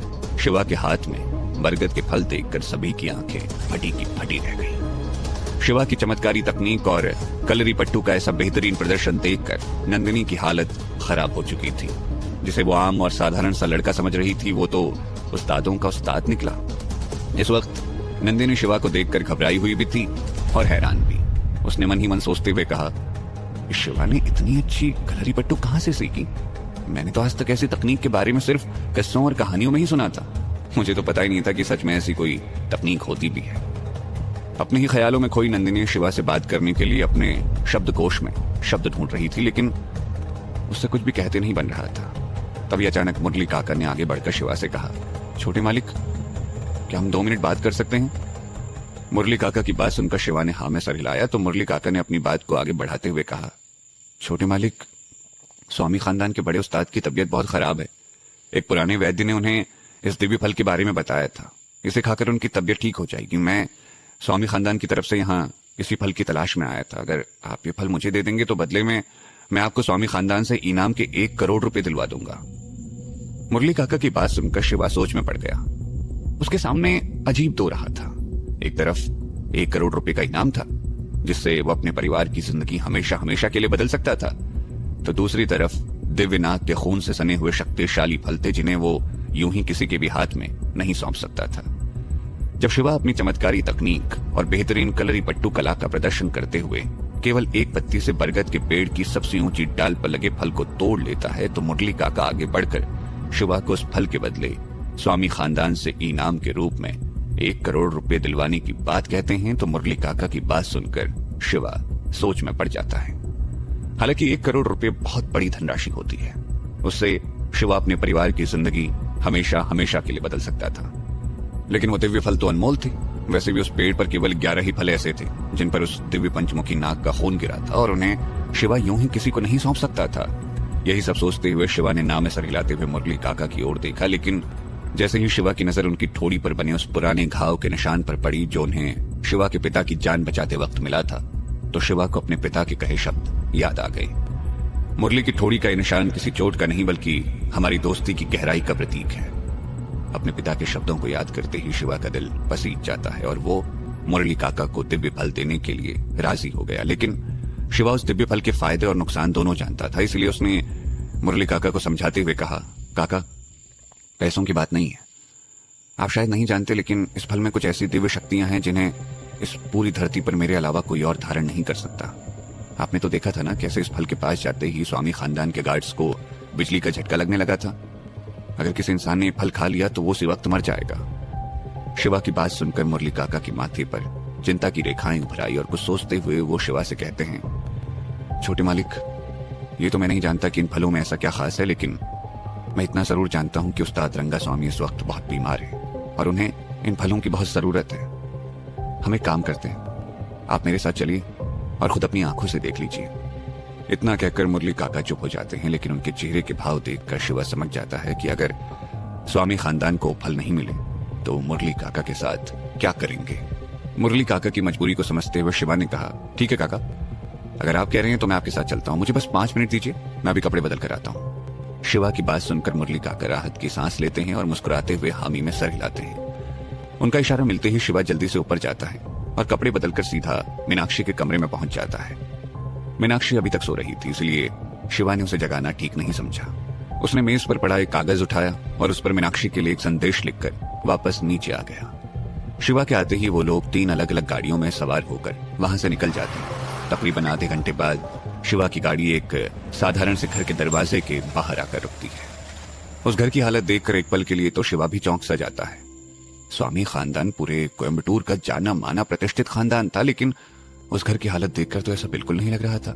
शिवा के हाथ में बरगद के फल देखकर सभी की आंखें फटी की फटी रह गई। शिवा की चमत्कारी तकनीक और कलरी पट्टू का ऐसा बेहतरीन प्रदर्शन देखकर नंदिनी की हालत खराब हो चुकी थी। जिसे वो आम और साधारण सा लड़का समझ रही थी, वो तो उस्तादों का उस्ताद निकला। इस वक्त नंदिनी शिवा को देखकर घबराई हुई भी थी और हैरान भी। उसने मन ही मन सोचते हुए कहा, शिवा ने इतनी अच्छी कलरी पट्टू कहां से सीखी? मैंने तो आज तक ऐसी तकनीक के बारे में सिर्फ किस्सों और कहानियों में ही सुना था। मुझे तो पता ही नहीं था कि सच में ऐसी कोई तकनीक होती भी है। अपने ही ख्यालों में खोई नंदिनी शिवा से बात करने के लिए अपने शब्दकोश में शब्द ढूंढ रही थी, लेकिन उससे कुछ भी कहते नहीं बन रहा था। तभी अचानक मुरली काका ने आगे बढ़कर शिवा से कहा, छोटे मालिक क्या हम 2 मिनट बात कर सकते हैं? मुरली काका की बात सुनकर शिवा ने हाँ में सर हिलाया तो मुरली काका ने अपनी बात को आगे बढ़ाते हुए कहा, छोटे मालिक स्वामी खानदान के बड़े उस्ताद की तबीयत बहुत खराब है। एक पुराने वैद्य ने उन्हें इस दिव्य फल के बारे में बताया था। इसे खाकर उनकी तबीयत ठीक हो जाएगी। मैं स्वामी खानदान की तरफ से यहाँ इसी फल की तलाश में आया था। अगर आप ये फल मुझे दे देंगे तो बदले में मैं आपको स्वामी खानदान से इनाम के 1 करोड़ रुपए दिलवा दूंगा। मुरली काका की बात सुनकर शिवा सोच में पड़ गया। उसके सामने अजीब दो राह था। एक तरफ 1 करोड़ रुपए का इनाम था जिससे वो अपने परिवार की जिंदगी हमेशा हमेशा के लिए बदल सकता था, तो दूसरी तरफ दिव्यनाथ के खून से सने हुए शक्तिशाली फल थे जिन्हें वो यूं ही किसी के भी हाथ में नहीं सौंप सकता था। जब शिवा अपनी चमत्कारी तकनीक और बेहतरीन कलरी पट्टू कला का प्रदर्शन करते हुए केवल एक पत्ती से बरगद के पेड़ की सबसे ऊंची डाल पर लगे फल को तोड़ लेता है, तो मुरली काका आगे बढ़कर शिवा को उस फल के बदले स्वामी खानदान से इनाम के रूप में 1 करोड़ रुपए दिलवाने की बात कहते हैं। तो मुरली काका की बात सुनकर शिवा सोच में पड़ जाता है। हालांकि 1 करोड़ रुपए बहुत बड़ी धनराशि होती है, उससे शिवा अपने परिवार की जिंदगी हमेशा हमेशा के लिए बदल सकता था। लेकिन वो दिव्य फल तो अनमोल थे। वैसे भी उस पेड़ पर केवल 11 ही फल ऐसे थे जिन पर उस दिव्य पंचमुखी नाग का खून गिरा था, और उन्हें शिवा यूं ही किसी को नहीं सौंप सकता था। यही सब सोचते हुए शिवा ने नाम में सर हिलाते हुए मुरली काका की ओर देखा, लेकिन जैसे ही शिवा की नजर उनकी ठोड़ी पर बने उस पुराने घाव के निशान पर पड़ी जो उन्हें शिवा के पिता की जान बचाते वक्त मिला था, तो शिवा को अपने पिता के कहे शब्द याद आ गए। मुरली की ठोड़ी का यह निशान किसी चोट का नहीं बल्कि हमारी दोस्ती की गहराई का प्रतीक है। अपने पिता के शब्दों को याद करते ही शिवा का दिल पसीज जाता है और वो मुरली काका को दिव्य फल देने के लिए राजी हो गया। लेकिन शिवा उस दिव्य फल के फायदे और नुकसान दोनों जानता था, इसलिए उसने मुरली काका को समझाते हुए कहा, काका पैसों की बात नहीं है। आप शायद नहीं जानते, लेकिन इस फल में कुछ ऐसी दिव्य शक्तियां हैं जिन्हें इस पूरी धरती पर मेरे अलावा कोई और धारण नहीं कर सकता। आपने तो देखा था ना कैसे इस फल के पास जाते ही स्वामी खानदान के गार्ड्स को बिजली का झटका लगने लगा था। अगर किसी इंसान ने फल खा लिया तो वो उसी वक्त मर जाएगा। शिवा की बात सुनकर मुरली काका की माथे पर चिंता की रेखाएं उभर आई और कुछ सोचते हुए वो शिवा से कहते हैं, छोटे मालिक, ये तो मैं नहीं जानता कि इन फलों में ऐसा क्या खास है, लेकिन मैं इतना जरूर जानता हूं कि उस्ताद रंगा स्वामी इस वक्त बहुत बीमार है और उन्हें इन फलों की बहुत जरूरत है। हम एक काम करते हैं, आप मेरे साथ चलिए और खुद अपनी आंखों से देख लीजिए। इतना कहकर मुरली काका चुप हो जाते हैं, लेकिन उनके चेहरे के भाव देखकर शिवा समझ जाता है कि अगर स्वामी खानदान को फल नहीं मिले तो मुरली काका के साथ क्या करेंगे। मुरली काका की मजबूरी को समझते हुए शिवा ने कहा, ठीक है काका, अगर आप कह रहे हैं तो मैं आपके साथ चलता हूं, मुझे बस 5 मिनट दीजिए, मैं अभी कपड़े बदल कर आता हूं। शिवा की बात सुनकर मुरली काका राहत की सांस लेते हैं और मुस्कुराते हुए हामी में सर हिलाते हैं। उनका इशारा मिलते ही शिवा जल्दी से ऊपर जाता है और कपड़े बदलकर सीधा मीनाक्षी के कमरे में पहुंच जाता है। मीनाक्षी अभी तक सो रही थी, इसलिए शिवा ने उसे जगाना ठीक नहीं समझा। उसने मेज पर पड़ा एक कागज उठाया और उस पर मीनाक्षी के लिए एक संदेश लिखकर वापस नीचे आ गया। शिवा के आते ही वो लोग 3 अलग अलग गाड़ियों में सवार होकर वहां से निकल जाते हैं। तकरीबन आधे घंटे बाद शिवा की गाड़ी एक साधारण से घर के दरवाजे के बाहर आकर रुकती है। उस घर की हालत देखकर एक पल के लिए तो शिवा भी चौंक सा जाता है। स्वामी खानदान पूरे कोयम्बटूर का जाना माना प्रतिष्ठित खानदान था, लेकिन उस घर की हालत देखकर तो ऐसा बिल्कुल नहीं लग रहा था।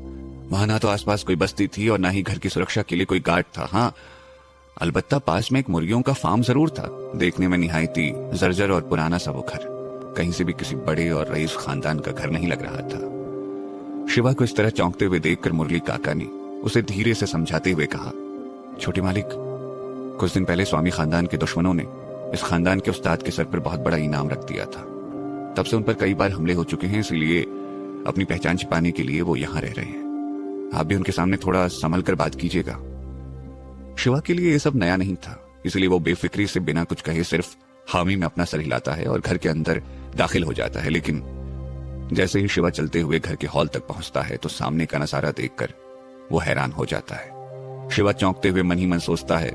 वहां ना तो आसपास कोई बस्ती थी और ना ही घर की सुरक्षा के लिए कोई गार्ड था। हाँ, अलबत्ता पास में एक मुर्गियों का फार्म जरूर था। देखने में निहायती जर्जर और पुराना सा वो घर कहीं से भी किसी बड़े और रईस खानदान का घर नहीं लग रहा था। शिवा को इस तरह चौंकते हुए देखकर मुरली काका ने उसे धीरे से समझाते हुए कहा, छोटे मालिक, कुछ दिन पहले स्वामी खानदान के दुश्मनों ने इस खानदान के उस्ताद के सर पर बहुत बड़ा इनाम रख दिया था। तब से उन पर कई बार हमले हो चुके हैं, इसलिए अपनी पहचान छिपाने के लिए वो यहां रह रहे हैं। आप भी उनके सामने थोड़ा संभल कर बात कीजिएगा। शिवा के लिए यह सब नया नहीं था, इसलिए वो बेफिक्री से बिना कुछ कहे सिर्फ हामी में अपना सर हिलाता है और घर के अंदर दाखिल हो जाता है। लेकिन जैसे ही शिवा चलते हुए घर के हॉल तक पहुंचता है तो सामने का नजारा देखकर वो हैरान हो जाता है। शिवा चौंकते हुए मन ही मन सोचता है,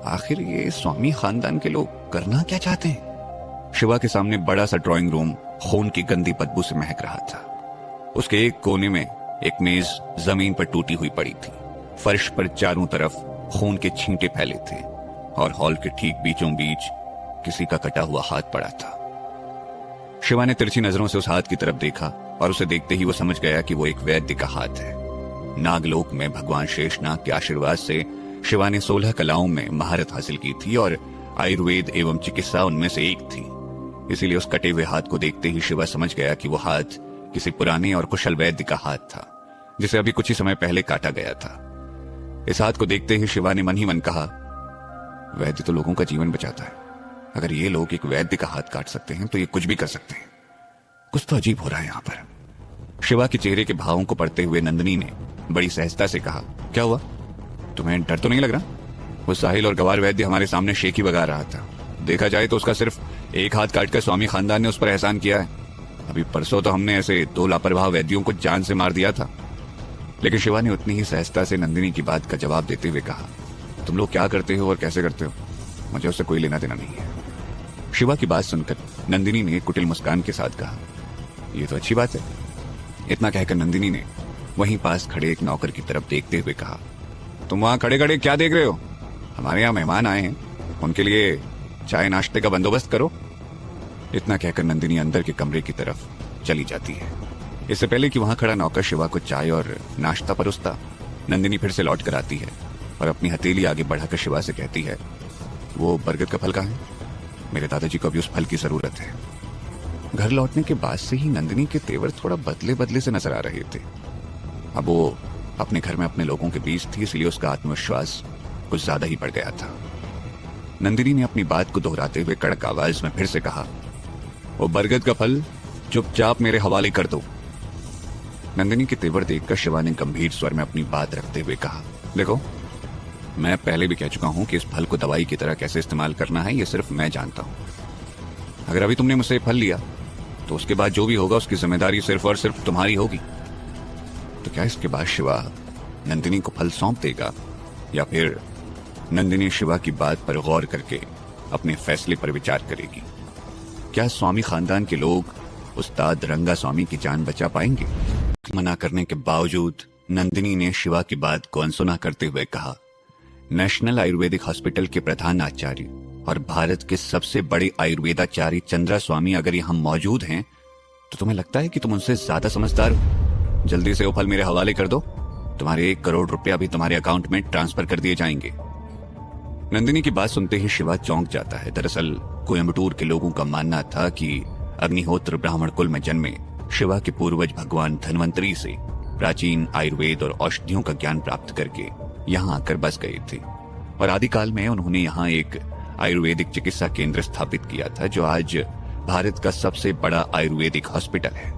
आखिर ये स्वामी खानदान के लोग करना क्या चाहते हैं। शिवा के सामने बड़ा सा ड्राइंग रूम खून की गंदी बदबू से महक रहा था। उसके एक कोने में एक मेज जमीन पर टूटी हुई पड़ी थी। फर्श पर चारों तरफ खून के छींटे फैले थे और हॉल के ठीक बीचों बीच किसी का कटा हुआ हाथ पड़ा था। शिवा ने तिरछी नजरों से उस हाथ की तरफ देखा और उसे देखते ही वो समझ गया कि वो एक वैद्य का हाथ है। नागलोक में भगवान शेषनाग के आशीर्वाद से शिवा ने 16 कलाओं में महारत हासिल की थी और आयुर्वेद एवं चिकित्सा उनमें से एक थी। इसीलिए उस कटे हुए हाथ को देखते ही शिवा समझ गया कि वो हाथ किसी पुराने और कुशल वैद्य का हाथ था, जिसे अभी कुछ ही समय पहले काटा गया था। इस हाथ को देखते ही शिवा ने मन ही मन कहा, वैद्य तो लोगों का जीवन बचाता है। अगर ये लोग एक वैद्य का हाथ काट सकते हैं तो ये कुछ भी कर सकते हैं। कुछ तो अजीब हो रहा है यहाँ पर। शिवा के चेहरे के भावों को पढ़ते हुए नंदिनी ने बड़ी सहजता से कहा, क्या हुआ, तुम्हें डर तो नहीं लग रहा? वो साहिल और गवार वैद्य हमारे सामने शेखी बगा रहा था। देखा जाए तो उसका सिर्फ एक हाथ काटकर स्वामी खानदान ने उस पर एहसान किया है। अभी परसों तो हमने ऐसे 2 लापरवाह वैद्यों को जान से मार दिया था। लेकिन शिवा ने उतनी ही सहजता से नंदिनी की बात का जवाब देते हुए कहा, तुम लोग क्या करते हो और कैसे करते हो, मुझे उससे कोई लेना देना नहीं है। शिवा की बात सुनकर नंदिनी ने कुटिल मुस्कान के साथ कहा, यह तो अच्छी बात है। इतना कहकर नंदिनी ने वहीं पास खड़े एक नौकर की तरफ देखते हुए कहा, तुम वहां खड़े खड़े क्या देख रहे हो? हमारे यहाँ मेहमान आए हैं, उनके लिए चाय नाश्ते का बंदोबस्त करो। इतना कहकर नंदिनी अंदर के कमरे की तरफ चली जाती है। इससे पहले कि वहां खड़ा नौकर शिवा को चाय और नाश्ता परोसता, नंदिनी फिर से लौट कर आती है और अपनी हथेली आगे बढ़ाकर शिवा से कहती है, वो बरगद का फल कहाँ है? मेरे दादाजी को अभी उस फल की जरूरत है। घर लौटने के बाद से ही नंदिनी के तेवर थोड़ा बदले बदले से नजर आ रहे थे। अब वो अपने घर में अपने लोगों के बीच थी, इसलिए उसका आत्मविश्वास कुछ ज्यादा ही बढ़ गया था। नंदिनी ने अपनी बात को दोहराते हुए कड़क आवाज में फिर से कहा, वो बरगद का फल चुपचाप मेरे हवाले कर दो। नंदिनी के तेवर देखकर शिवा ने गंभीर स्वर में अपनी बात रखते हुए कहा, देखो, मैं पहले भी कह चुका हूं कि इस फल को दवाई की तरह कैसे इस्तेमाल करना है ये सिर्फ मैं जानता हूं। अगर अभी तुमने मुझसे फल लिया तो उसके बाद जो भी होगा उसकी जिम्मेदारी सिर्फ और सिर्फ तुम्हारी होगी। तो क्या इसके बाद शिवा नंदिनी को फल सौंप देगा या फिर नंदिनी शिवा की बात पर गौर करके अपने फैसले पर विचार करेगी? क्या स्वामी खानदान के लोग उस्ताद रंगा स्वामी की जान बचा पाएंगे? मना करने के बावजूद नंदिनी ने शिवा की बात को अनसुना करते हुए कहा, नेशनल आयुर्वेदिक हॉस्पिटल के प्रधान आचार्य और भारत के सबसे बड़े आयुर्वेदाचार्य चंद्रा स्वामी अगर यहां मौजूद हैं, तो तुम्हें लगता है कि तुम उनसे ज्यादा समझदार हो? जल्दी से वो फल मेरे हवाले कर दो, तुम्हारे 1 करोड़ रुपया भी तुम्हारे अकाउंट में ट्रांसफर कर दिए जाएंगे। नंदिनी की बात सुनते ही शिवा चौंक जाता है। दरअसल कोयम्बटूर के लोगों का मानना था कि अग्निहोत्र ब्राह्मण कुल में जन्मे शिवा के पूर्वज भगवान धन्वंतरी से प्राचीन आयुर्वेद और औषधियों का ज्ञान प्राप्त करके यहाँ आकर बस गए थे और आदिकाल में उन्होंने यहाँ एक आयुर्वेदिक चिकित्सा केंद्र स्थापित किया था, जो आज भारत का सबसे बड़ा आयुर्वेदिक हॉस्पिटल है।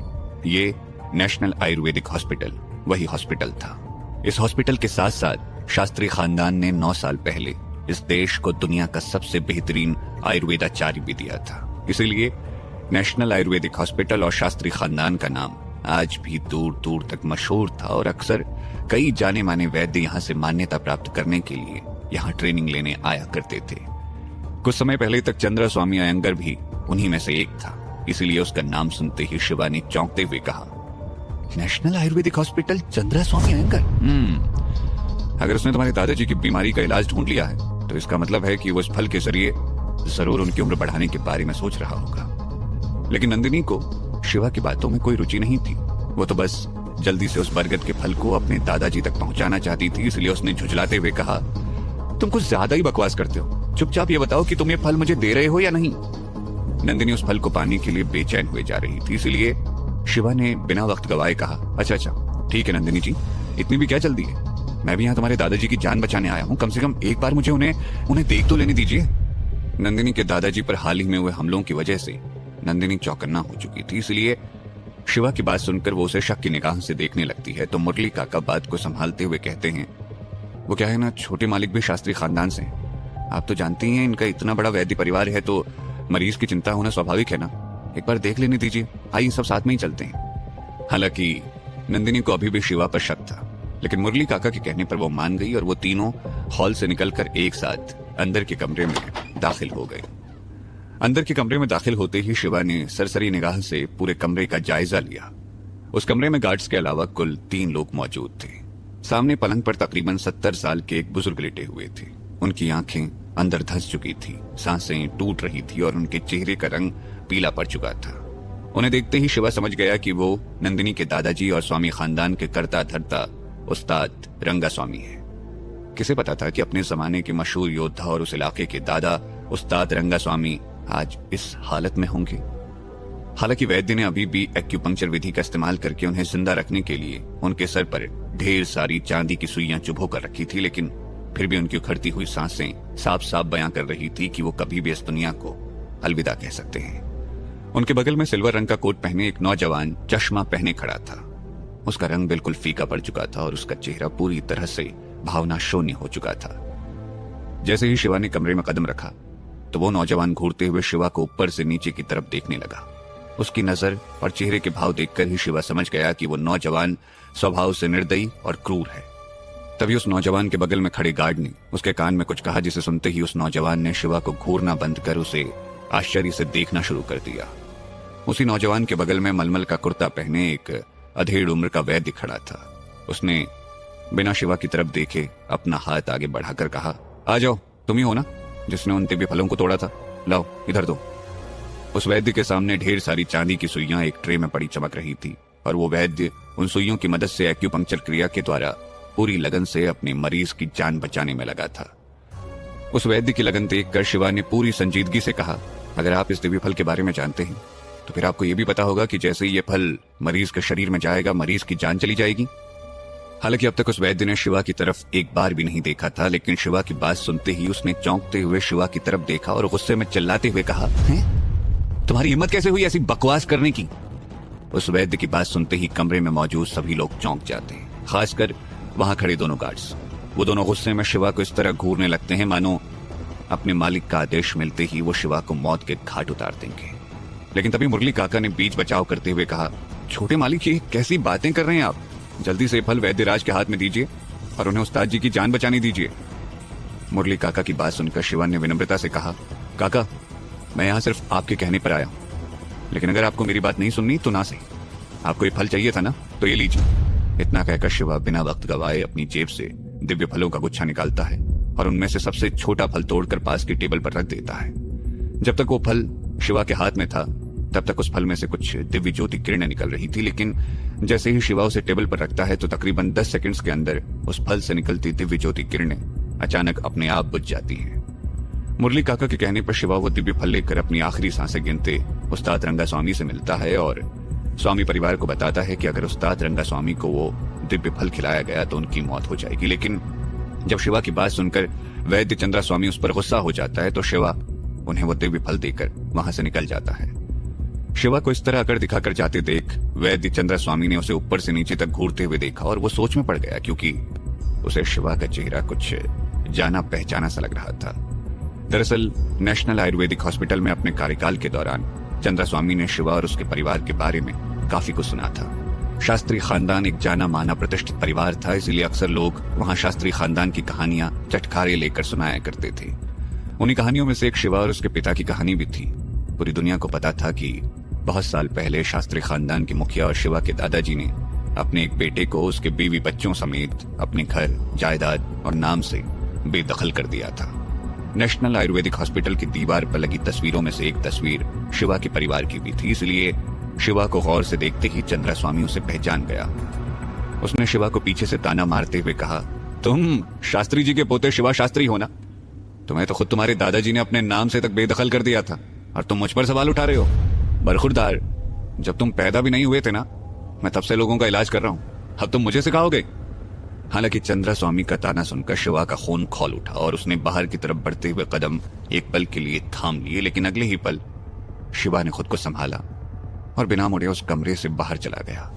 ये नेशनल आयुर्वेदिक हॉस्पिटल वही हॉस्पिटल था। इस हॉस्पिटल के साथ साथ शास्त्री खानदान ने 9 साल पहले इस देश को दुनिया का सबसे बेहतरीन आयुर्वेदाचार्य भी दिया था। इसीलिए नेशनल आयुर्वेदिक हॉस्पिटल और शास्त्री खानदान का नाम आज भी दूर दूर तक मशहूर था और अक्सर कई जाने माने वैद्य यहाँ से मान्यता प्राप्त करने के लिए यहाँ ट्रेनिंग लेने आया करते थे। कुछ समय पहले तक चंद्रा स्वामी अयंगर भी उन्हीं में से एक था, इसीलिए उसका नाम सुनते ही शिवा ने चौंकते हुए कहा, नेशनल आयुर्वेदिक हॉस्पिटल चंद्रा स्वामी अयंगर? अगर उसने तुम्हारे दादाजी की बीमारी का इलाज ढूंढ लिया है तो इसका मतलब है कि वो इस फल के जरिए जरूर उनकी उम्र बढ़ाने के बारे में सोच रहा होगा। लेकिन नंदिनी को शिवा की बातों में कोई रुचि नहीं थी। वो तो बस जल्दी से उस बरगद के फल को अपने दादाजी तक पहुंचाना चाहती थी, इसलिए उसने झुंझलाते हुए कहा, तुम कुछ ज्यादा ही बकवास करते हो, चुपचाप ये बताओ कि तुम ये फल मुझे दे रहे हो या नहीं। नंदिनी उस फल को पाने के लिए बेचैन हुए जा रही थी, इसलिए शिवा ने बिना वक्त गवाए कहा, अच्छा ठीक है नंदिनी जी, इतनी भी क्या जल्दी है? मैं भी यहाँ तुम्हारे दादाजी की जान बचाने आया हूँ, कम से कम एक बार मुझे उन्हें देख तो लेने दीजिए। नंदिनी के दादाजी पर हाल ही में हुए हमलों की वजह से नंदिनी चौकन्ना हो चुकी थी, इसलिए शिवा की बात सुनकर वो उसे शक की निगाह से देखने लगती है। तो मुरली काका बात को संभालते हुए कहते हैं, वो क्या है ना, छोटे मालिक भी शास्त्री खानदान से। आप तो जानती हैं इनका इतना बड़ा वैद्य परिवार है, तो मरीज की चिंता होना स्वाभाविक है ना। एक बार देख लेने दीजिए, आइए सब साथ में ही चलते हैं। हालांकि नंदिनी को अभी भी शिवा पर शक था, लेकिन मुरली काका के कहने पर वो मान गई और वो तीनों हॉल से निकलकर एक साथ अंदर के कमरे में दाखिल हो गए। अंदर के कमरे में दाखिल होते ही शिवा ने सरसरी निगाह से पूरे कमरे का जायजा लिया। उस कमरे में गार्ड्स के अलावा कुल 3 लोग मौजूद थे। सामने पलंग पर तकरीबन 70 साल के एक बुजुर्ग लेटे हुए थे। उनकी आंखें अंदर धंस चुकी थी, सांसें टूट रही थी और उनके चेहरे का रंग पीला पड़ चुका था। उन्हें देखते ही शिवा समझ गया कि वो नंदिनी के दादाजी और स्वामी खानदान के कर्ता धर्ता उस्ताद रंगा स्वामी है। किसे पता था कि अपने जमाने के मशहूर योद्धा और उस इलाके के दादा उस्ताद रंगा स्वामी आज इस हालत में होंगे। हालांकि वैद्य ने अभी भी एक्यूपंक्चर विधि का इस्तेमाल करके उन्हें जिंदा रखने के लिए उनके सर पर ढेर सारी चांदी की सुइयां चुभो कर रखी थी, लेकिन फिर भी उनकी उखड़ती हुई सांसें साफ साफ बयां कर रही थी कि वो कभी भी इस दुनिया को अलविदा कह सकते हैं। उनके बगल में सिल्वर रंग का कोट पहने एक नौजवान चश्मा पहने खड़ा था। उसका रंग बिल्कुल फीका पड़ चुका था और उसका चेहरा पूरी तरह से भावना शून्य हो चुका था। जैसे ही शिवा ने कमरे में कदम रखा तो वो नौजवान घूरते हुए शिवा को ऊपर से नीचे की तरफ देखने लगा। उसकी नजर और चेहरे के भाव देखकर ही शिवा समझ गया कि वो नौजवान स्वभाव से निर्दयी और क्रूर है। तभी उस नौजवान के बगल में खड़े गार्ड ने उसके कान में कुछ कहा, जिसे सुनते ही उस नौजवान ने शिवा को घूरना बंद कर उसे आश्चर्य से देखना शुरू कर दिया। उसी नौजवान के बगल में मलमल का कुर्ता पहने एक अधेड़ उम्र का वैद्य खड़ा था। उसने बिना शिवा की तरफ देखे अपना हाथ आगे बढ़ाकर कहा, आ जाओ, तुम ही हो ना जिसने उन दिव्य फलों को तोड़ा था, लाओ इधर दो। उस वैद्य के सामने ढेर सारी चांदी की सुइयां एक ट्रे में पड़ी चमक रही थी और वो वैद्य उन सुइयों की मदद से एक्यूपंक्चर क्रिया के द्वारा पूरी लगन से अपने मरीज की जान बचाने में लगा था। उस वैद्य की लगन देखकर शिवा ने पूरी संजीदगी से कहा, अगर आप इस दिव्य फल के बारे में जानते हैं तो फिर आपको यह भी पता होगा कि जैसे ही ये फल मरीज के शरीर में जाएगा मरीज की जान चली जाएगी। हालांकि अब तक उस वैद्य ने शिवा की तरफ एक बार भी नहीं देखा था, लेकिन शिवा की बात सुनते ही उसने चौंकते हुए शिवा की तरफ देखा और गुस्से में चिल्लाते हुए कहा, हैं? तुम्हारी हिम्मत कैसे हुई ऐसी बकवास करने की? उस वैद्य की बात सुनते ही कमरे में मौजूद सभी लोग चौंक जाते हैं, खासकर वहां खड़े दोनों गार्ड्स। वो दोनों गुस्से में शिवा को इस तरह घूरने लगते हैं मानो अपने मालिक का आदेश मिलते ही वो शिवा को मौत के घाट उतार देंगे। लेकिन तभी मुरली काका ने बीच बचाव करते हुए कहा, छोटे मालिक ये कैसी बातें कर रहे हैं आप? जल्दी से फल वैद्यराज के हाथ में दीजिए और उन्हें उस्ताद जी की जान बचाने दीजिए। मुरली काका की बात सुनकर शिवा ने विनम्रता से कहा, काका मैं यहाँ सिर्फ आपके कहने पर आया हूँ, लेकिन अगर आपको मेरी बात नहीं सुननी तो ना सही। आपको ये फल चाहिए था ना, तो ये लीजिए। इतना कहकर शिवा बिना वक्त गवाए अपनी जेब से दिव्य फलों का गुच्छा निकालता है और उनमें से सबसे छोटा फल तोड़कर पास की टेबल पर रख देता है। जब तक वो फल शिवा के हाथ में था तब तक उस फल में से कुछ दिव्य ज्योति किरणें निकल रही थी, लेकिन जैसे ही शिवा उसे टेबल पर रखता है तो तकरीबन 10 सेकंड्स के अंदर उस फल से निकलती दिव्य ज्योति किरणें अचानक अपने आप बुझ जाती हैं। मुरली काका के कहने पर शिवा वो दिव्य फल लेकर अपनी आखिरी सांसें गिनते उस्ताद रंगास्वामी से मिलता है और स्वामी परिवार को बताता है कि अगर उस्ताद रंगास्वामी को वो दिव्य फल खिलाया गया तो उनकी मौत हो जाएगी। लेकिन जब शिवा की बात सुनकर वैद्य चंद्रा स्वामी उस पर गुस्सा हो जाता है तो शिवा उन्हें वो दिव्य फल देकर वहां से निकल जाता है। शिवा को इस तरह अकड़ दिखाकर जाते देख वैद्य चंद्रा स्वामी ने उसे ऊपर से नीचे तक घूरते हुए देखा और वो सोच में पड़ गया, क्योंकि उसे शिवा का चेहरा कुछ जाना पहचाना सा लग रहा था। दरअसल नेशनल आयुर्वेदिक हॉस्पिटल में अपने कार्यकाल के दौरान चंद्रा स्वामी ने शिवा और उसके परिवार के बारे में काफी कुछ सुना था। शास्त्री खानदान एक जाना माना प्रतिष्ठित परिवार था, इसलिए अक्सर लोग वहां शास्त्री खानदान की कहानियां चटखारे लेकर सुनाया करते थे। उन्हीं कहानियों में से एक शिवा और उसके पिता की कहानी भी थी। पूरी दुनिया को पता था कि बहुत साल पहले शास्त्री खानदान के मुखिया और शिवा के दादाजी ने अपने एक बेटे को उसके बीवी बच्चों समेत अपने घर, जायदाद और नाम से बेदखल कर दिया था। नेशनल आयुर्वेदिक हॉस्पिटल की दीवार पर लगी तस्वीरों में से एक तस्वीर शिवा के परिवार की भी थी, इसलिए शिवा को गौर से देखते ही चंद्रा स्वामी उसे पहचान गया। उसने शिवा को पीछे से ताना मारते हुए कहा, तुम शास्त्री जी के पोते शिवा शास्त्री हो ना? तुम्हें तो खुद तुम्हारे दादाजी ने अपने नाम से तक बेदखल कर दिया था और तुम मुझ पर सवाल उठा रहे हो? बरखुरदार, जब तुम पैदा भी नहीं हुए थे ना, मैं तब से लोगों का इलाज कर रहा हूं, अब तुम मुझे सिखाओगे? हालांकि चंद्रा स्वामी का ताना सुनकर शिवा का खून खौल उठा और उसने बाहर की तरफ बढ़ते हुए कदम एक पल के लिए थाम लिए, लेकिन अगले ही पल शिवा ने खुद को संभाला और बिना मुड़े उस कमरे से बाहर चला गया।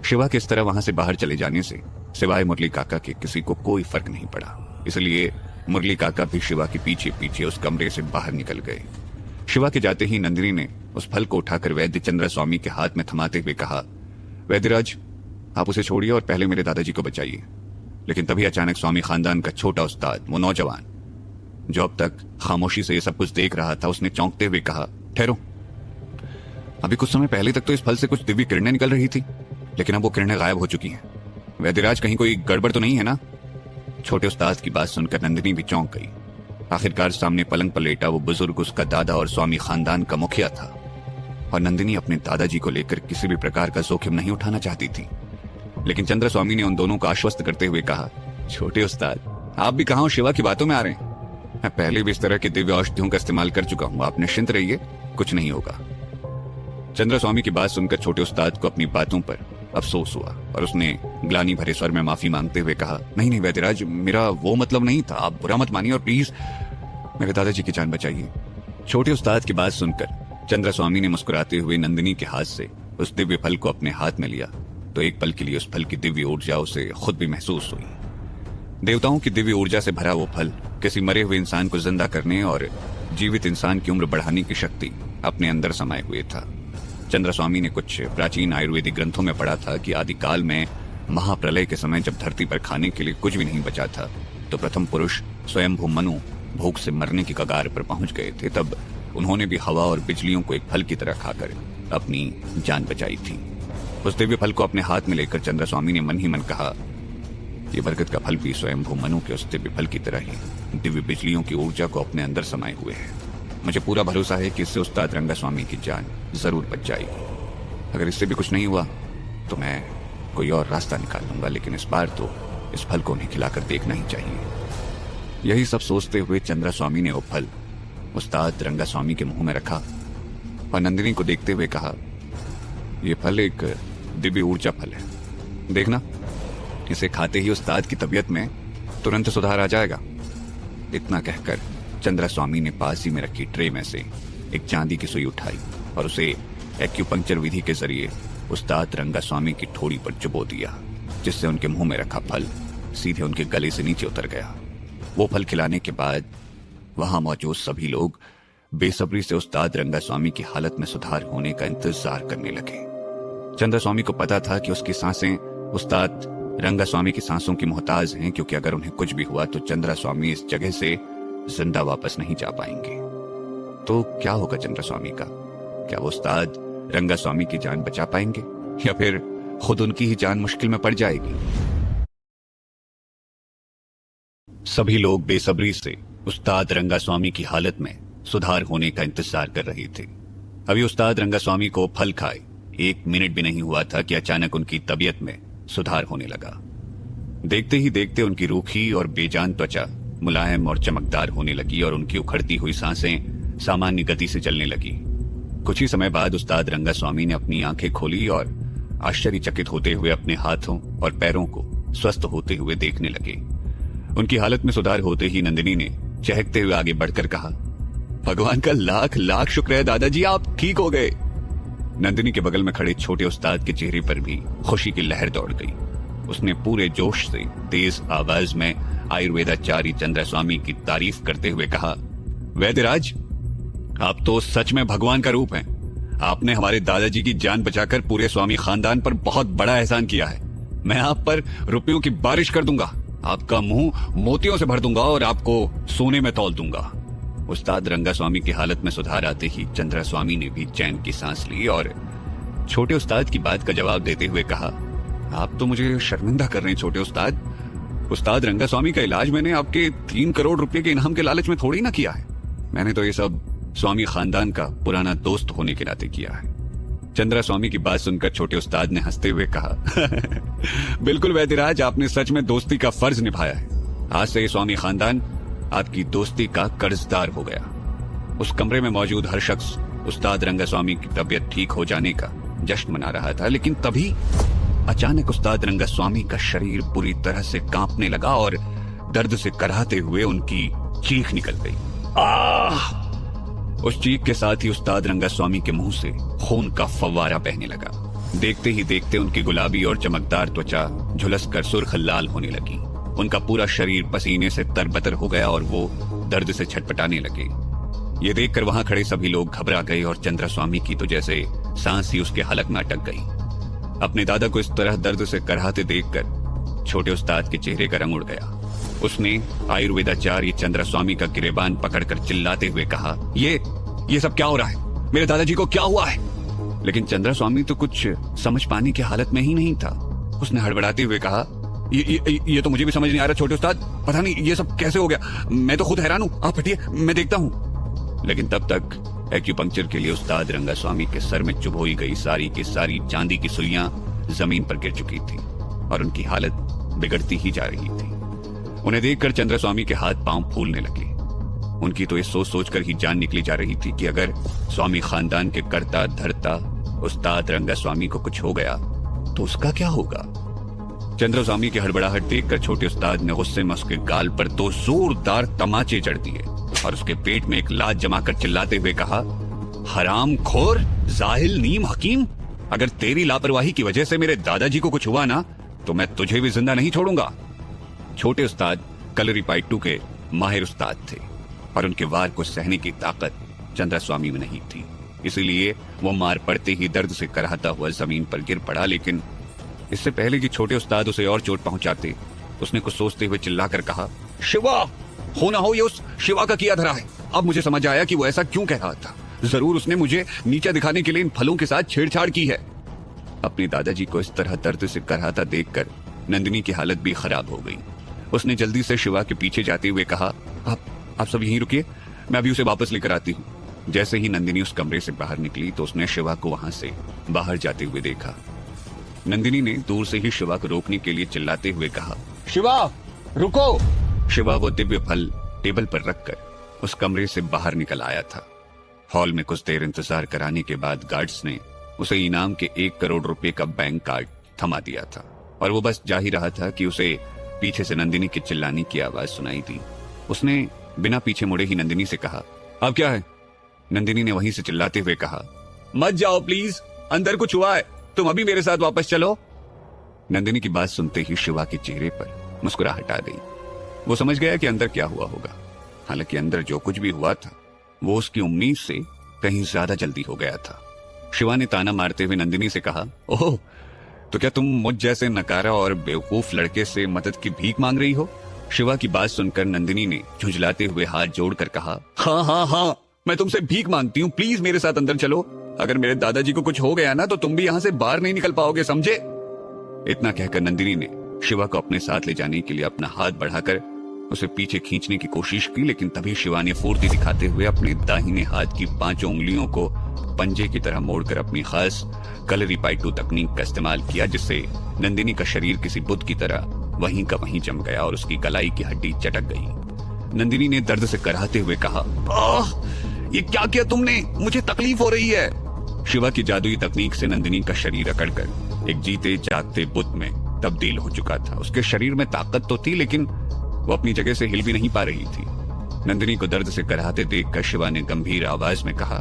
शिवा के इस तरह वहां से बाहर चले जाने से सिवाय मुरली काका के किसी को कोई फर्क नहीं पड़ा, इसलिए मुरली काका भी शिवा के पीछे पीछे उस कमरे से बाहर निकल गए। शिवा के जाते ही नंदिनी ने उस फल को उठाकर वैद्य चंद्रा स्वामी के हाथ में थमाते हुए कहा, वैद्यराज, आप उसे छोड़िए और पहले मेरे दादाजी को बचाइए। लेकिन तभी अचानक स्वामी खानदान का छोटा उस्ताद, वो नौजवान जो अब तक खामोशी से ये सब कुछ देख रहा था, उसने चौंकते हुए कहा, ठहरो, अभी कुछ समय पहले तक तो इस फल से कुछ दिव्य किरणें निकल रही थी, लेकिन अब वो किरणें गायब हो चुकी हैं। वैद्यराज, कहीं कोई गड़बड़ तो नहीं है ना? छोटे उस्ताद की बात सुनकर नंदिनी भी चौंक गई। आखिरकार सामने पलंग पर लेटा वो बुजुर्ग उसका दादा और स्वामी खानदान का मुखिया था और नंदिनी अपने दादाजी को लेकर किसी भी प्रकार का जोखिम नहीं उठाना चाहती थी। लेकिन चंद्र स्वामी ने उन दोनों को आश्वस्त करते हुए कहा, छोटे उस्ताद, आप भी कहां शिवा की बातों में आ रहे हैं? मैं पहले भी इस तरह की दिव्य औषधियों का इस्तेमाल कर चुका हूं, आप निश्चिंत रहिए, कुछ नहीं होगा। चंद्र स्वामी की बात सुनकर छोटे उस्ताद को अपनी बातों पर अफसोस हुआ और उसने ग्लानि भरे स्वर में माफी मांगते हुए कहा, नहीं नहीं वैद्यराज, मेरा वो मतलब नहीं था, आप बुरा मत मानिए और प्लीज मेरे दादाजी की जान बचाइए। छोटे उस्ताद की बात सुनकर चंद्र स्वामी ने मुस्कुराते हुए नंदिनी के हाथ से उस दिव्य फल को अपने हाथ में लिया तो एक पल के लिए उस फल की दिव्य ऊर्जा उसे खुद भी महसूस हुई। देवताओं की दिव्य ऊर्जा से भरा वो फल किसी मरे हुए इंसान को जिंदा करने और जीवित इंसान की उम्र बढ़ाने की शक्ति अपने अंदर समाये हुए था। चंद्र स्वामी ने कुछ प्राचीन आयुर्वेदिक ग्रंथों में पढ़ा था कि आदिकाल में महाप्रलय के समय जब धरती पर खाने के लिए कुछ भी नहीं बचा था तो प्रथम पुरुष स्वयंभू मनु भूख से मरने की कगार पर पहुंच गए थे। तब उन्होंने भी हवा और बिजलियों को एक फल की तरह खाकर अपनी जान बचाई थी। उस दिव्य फल को अपने हाथ में लेकर चंद्र स्वामी ने मन ही मन कहा, ये बरगद का फल भी स्वयंभू मनु के उस दिव्य फल की तरह ही दिव्य बिजलियों की ऊर्जा को अपने अंदर समाये हुए है। मुझे पूरा भरोसा है कि इससे उस्ताद रंगास्वामी की जान जरूर बच जाएगी। अगर इससे भी कुछ नहीं हुआ तो मैं कोई और रास्ता निकाल लूंगा, लेकिन इस बार तो इस फल को उन्हें खिलाकर देखना ही चाहिए। यही सब सोचते हुए चंद्र स्वामी ने वो फल उस्ताद रंगास्वामी के मुंह में रखा और नंदिनी को देखते हुए कहा, यह फल एक दिव्य ऊर्जा फल है, देखना इसे खाते ही उस्ताद की तबीयत में तुरंत सुधार आ जाएगा। इतना कहकर चंद्र स्वामी ने पास ही में रखी ट्रे में से एक चांदी की सुई उठाई और उसे एक्यूपंक्चर विधि के जरिए उस्ताद रंगास्वामी की ठोड़ी पर चुबो दिया, जिससे उनके मुंह में रखा फल सीधे उनके गले से नीचे उतर गया। वो फल खिलाने के बाद वहां मौजूद सभी लोग बेसब्री से उस्ताद रंगास्वामी की हालत में सुधार होने का इंतजार करने लगे। चंद्र स्वामी को पता था कि उसकी सांसें उस्ताद रंगास्वामी की सांसों की मोहताज हैं, क्योंकि अगर उन्हें कुछ भी हुआ तो चंद्र स्वामी इस जगह से जिंदा वापस नहीं जा पाएंगे। तो क्या होगा चंद्र स्वामी का? क्या वो उस्ताद रंगास्वामी की जान बचा पाएंगे या फिर खुद उनकी ही जान मुश्किल में पड़ जाएगी? सभी लोग बेसब्री से उस्ताद रंगास्वामी की हालत में सुधार होने का इंतजार कर रहे थे। अभी उस्ताद रंगास्वामी को फल खाए 1 मिनट भी नहीं हुआ था कि अचानक उनकी तबीयत में सुधार होने लगा। देखते ही देखते उनकी रूखी और बेजान त्वचा मुलायम और चमकदार होने लगी और उनकी उखड़ती हुई सांसें सामान्य गति से चलने लगी। कुछ ही समय बाद उस्ताद रंगास्वामी ने अपनी आंखें खोली और आश्चर्यचकित होते हुए अपने हाथों और पैरों को स्वस्थ होते हुए देखने लगे। उनकी हालत में सुधार होते ही नंदिनी ने चहकते हुए आगे बढ़कर कहा, भगवान का लाख लाख शुक्र है दादाजी, आप ठीक हो गए। नंदिनी के बगल में खड़े छोटे उस्ताद के चेहरे पर भी खुशी की लहर दौड़ गई। उसने पूरे जोश से तेज आवाज में आयुर्वेदाचार्य चंद्रस्वामी की तारीफ करते हुए कहा, वैद्यराज, आप तो सच में भगवान का रूप हैं। आपने हमारे दादाजी की जान बचाकर पूरे स्वामी खानदान पर बहुत बड़ा एहसान किया है। मैं आप पर रुपयों की बारिश कर दूंगा, आपका मुंह मोतियों से भर दूंगा और आपको सोने में तौल दूंगा। उस्ताद रंगास्वामी की हालत में सुधार आते ही चंद्रस्वामी ने भी चैन की सांस ली और छोटे उस्ताद की बात का जवाब देते हुए कहा, आप तो मुझे शर्मिंदा कर रहे हैं छोटे उस्ताद। उस्ताद रंगास्वामी का इलाज मैंने आपके 3 करोड़ रुपए के इनाम के लालच में थोड़ी ना किया है। मैंने तो ये सब स्वामी खानदान का पुराना दोस्त होने के नाते किया है। चंद्रस्वामी की बात सुनकर छोटे उस्ताद ने हंसते हुए कहा, बिल्कुल वैद्यराज, आपने सच में दोस्ती का फर्ज निभाया है। आज से ये स्वामी खानदान आपकी दोस्ती का कर्जदार हो गया। उस कमरे में मौजूद हर शख्स उस्ताद रंगास्वामी की तबीयत ठीक हो जाने का जश्न मना रहा था, लेकिन तभी अचानक उस्ताद रंगास्वामी का शरीर पूरी तरह से कांपने लगा और दर्द से कराहते हुए उनकी चीख निकल गई। आह! उस चीख के साथ ही उस्ताद रंगास्वामी के मुंह से खून का फव्वारा बहने लगा। देखते ही देखते उनकी गुलाबी और चमकदार त्वचा झुलसकर सुर्ख लाल होने लगी। उनका पूरा शरीर पसीने से तरबतर हो गया और वो दर्द से छटपटाने लगे। ये देखकर वहां खड़े सभी लोग घबरा गए और चंद्रस्वामी की तो जैसे सांस ही उसके हलक में अटक गई। अपने दादा को इस तरह दर्द से कराहते देखकर छोटे उस्ताद के चेहरे का रंग उड़ गया। उसने आयुर्वेदाचार्य चंद्रस्वामी का गिरेबान पकड़कर चिल्लाते हुए कहा, ये सब क्या हो रहा है? मेरे दादाजी को क्या हुआ है? लेकिन चंद्रस्वामी तो कुछ समझ पाने की हालत में ही नहीं था। उसने हड़बड़ाते हुए कहा, ये तो मुझे भी समझ नहीं आ रहा छोटे उस्ताद, पता नहीं ये सब कैसे हो गया। मैं तो खुद हैरान हूँ, आप हटिए, मैं देखता हूँ। लेकिन तब तक एक्यूपंक्चर के लिए उस्ताद रंगास्वामी के सर में चुभोई गई सारी की सारी चांदी की सुइयां जमीन पर गिर चुकी थी और उनकी हालत बिगड़ती ही जा रही थी। उन्हें देखकर चंद्रस्वामी के हाथ पांव फूलने लगे। उनकी तो ये सोच सोचकर ही जान निकली जा रही थी कि अगर स्वामी खानदान के कर्ता धर्ता उस्ताद रंगास्वामी को कुछ हो गया तो उसका क्या होगा। चंद्रस्वामी की हड़बड़ाहट देखकर छोटे उस्ताद ने गुस्से में उसके गाल पर 2 जोरदार तमाचे जड़ दिए और उसके पेट में एक लात जमाकर चिल्लाते हुए कहा, हराम खोर, जाहिल नीम हकीम, अगर तेरी लापरवाही की वजह से मेरे दादाजी को कुछ हुआ ना तो मैं तुझे भी जिंदा नहीं छोड़ूंगा। छोटे उस्ताद कलरी पाइटू के माहिर उस्ताद थे और उनके वार को सहने की ताकत चंद्रस्वामी में नहीं थी, इसीलिए वो मार पड़ते ही दर्द से कराहता हुआ जमीन पर गिर पड़ा। लेकिन इससे पहले कि छोटे उस्ताद उसे और चोट पहुंचाते, उसने कुछ सोचते हुए चिल्लाकर कहा, शिवा, हो ना हो ये उस शिवा का किया धरा है। अब मुझे समझ आया कि वो ऐसा क्यों कह रहा था। जरूर उसने मुझे नीचा दिखाने के लिए इन फलों के साथ छेड़छाड़ की है। अपने दादाजी को इस तरह दर्द से कराहता देखकर नंदिनी की हालत भी खराब हो गई। उसने जल्दी से शिवा के पीछे जाते हुए कहा, आप सब यहीं रुकिए, मैं अभी उसे वापस लेकर आती हूँ। जैसे ही नंदिनी उस कमरे से बाहर निकली तो उसने शिवा को वहां से बाहर जाते हुए देखा। नंदिनी ने दूर से ही शिवा को रोकने के लिए चिल्लाते हुए कहा, शिवा रुको। शिवा वो दिव्य फल टेबल पर रखकर उस कमरे से बाहर निकल आया था। हॉल में कुछ देर इंतजार कराने के बाद गार्ड्स ने उसे इनाम के 1 करोड़ रुपए का बैंक कार्ड थमा दिया था और वो बस जा ही रहा था कि उसे पीछे से नंदिनी के चिल्लाने की आवाज सुनाई दी। उसने बिना पीछे मुड़े ही नंदिनी से कहा, अब क्या है? नंदिनी ने वहीं से चिल्लाते हुए कहा, मत जाओ प्लीज, अंदर कुछ हुआ है, तुम अभी मेरे साथ वापस चलो। नंदिनी की बात सुनते ही शिवा के चेहरे पर मुस्कुराहट आ गई। वो समझ गया कि अंदर क्या हुआ होगा। हालांकि अंदर जो कुछ भी हुआ था वो उसकी उम्मीद से कहीं ज्यादा जल्दी हो गया था। शिवा ने ताना मारते हुए नंदिनी से कहा, ओह, तो क्या तुम मुझ जैसे नकारा और बेवकूफ लड़के से मदद की भीख मांग रही हो? शिवा की बात सुनकर नंदिनी ने झुंझलाते हुए हाथ जोड़कर कहा, हाँ, मैं तुमसे भीख मांगती हूँ, प्लीज मेरे साथ अंदर चलो। अगर मेरे दादाजी को कुछ हो गया ना तो तुम भी यहाँ से बाहर नहीं निकल पाओगे, समझे? इतना कहकर नंदिनी ने शिवा को अपने साथ ले जाने के लिए अपना हाथ बढ़ाकर उसे पीछे खींचने की कोशिश की, लेकिन तभी शिवा ने फुर्ती दिखाते हुए अपने दाहिने हाथ की 5 उंगलियों को पंजे की तरह मोड़कर अपनी खास कलरीपाइटू तकनीक का इस्तेमाल किया, जिससे नंदिनी का शरीर किसी बुत की तरह वहीं का वहीं जम गया और उसकी कलाई की हड्डी चटक गई। नंदिनी ने दर्द से कराहते हुए कहा, ये क्या किया तुमने? मुझे तकलीफ हो रही है। शिवा की जादुई तकनीक से नंदिनी का शरीर अकड़कर एक जीते जागते बुत में तब्दील हो चुका था। उसके शरीर में ताकत तो थी, लेकिन वो अपनी जगह से हिल भी नहीं पा रही थी। नंदिनी को दर्द से कराहते देखकर शिवा ने गंभीर आवाज में कहा,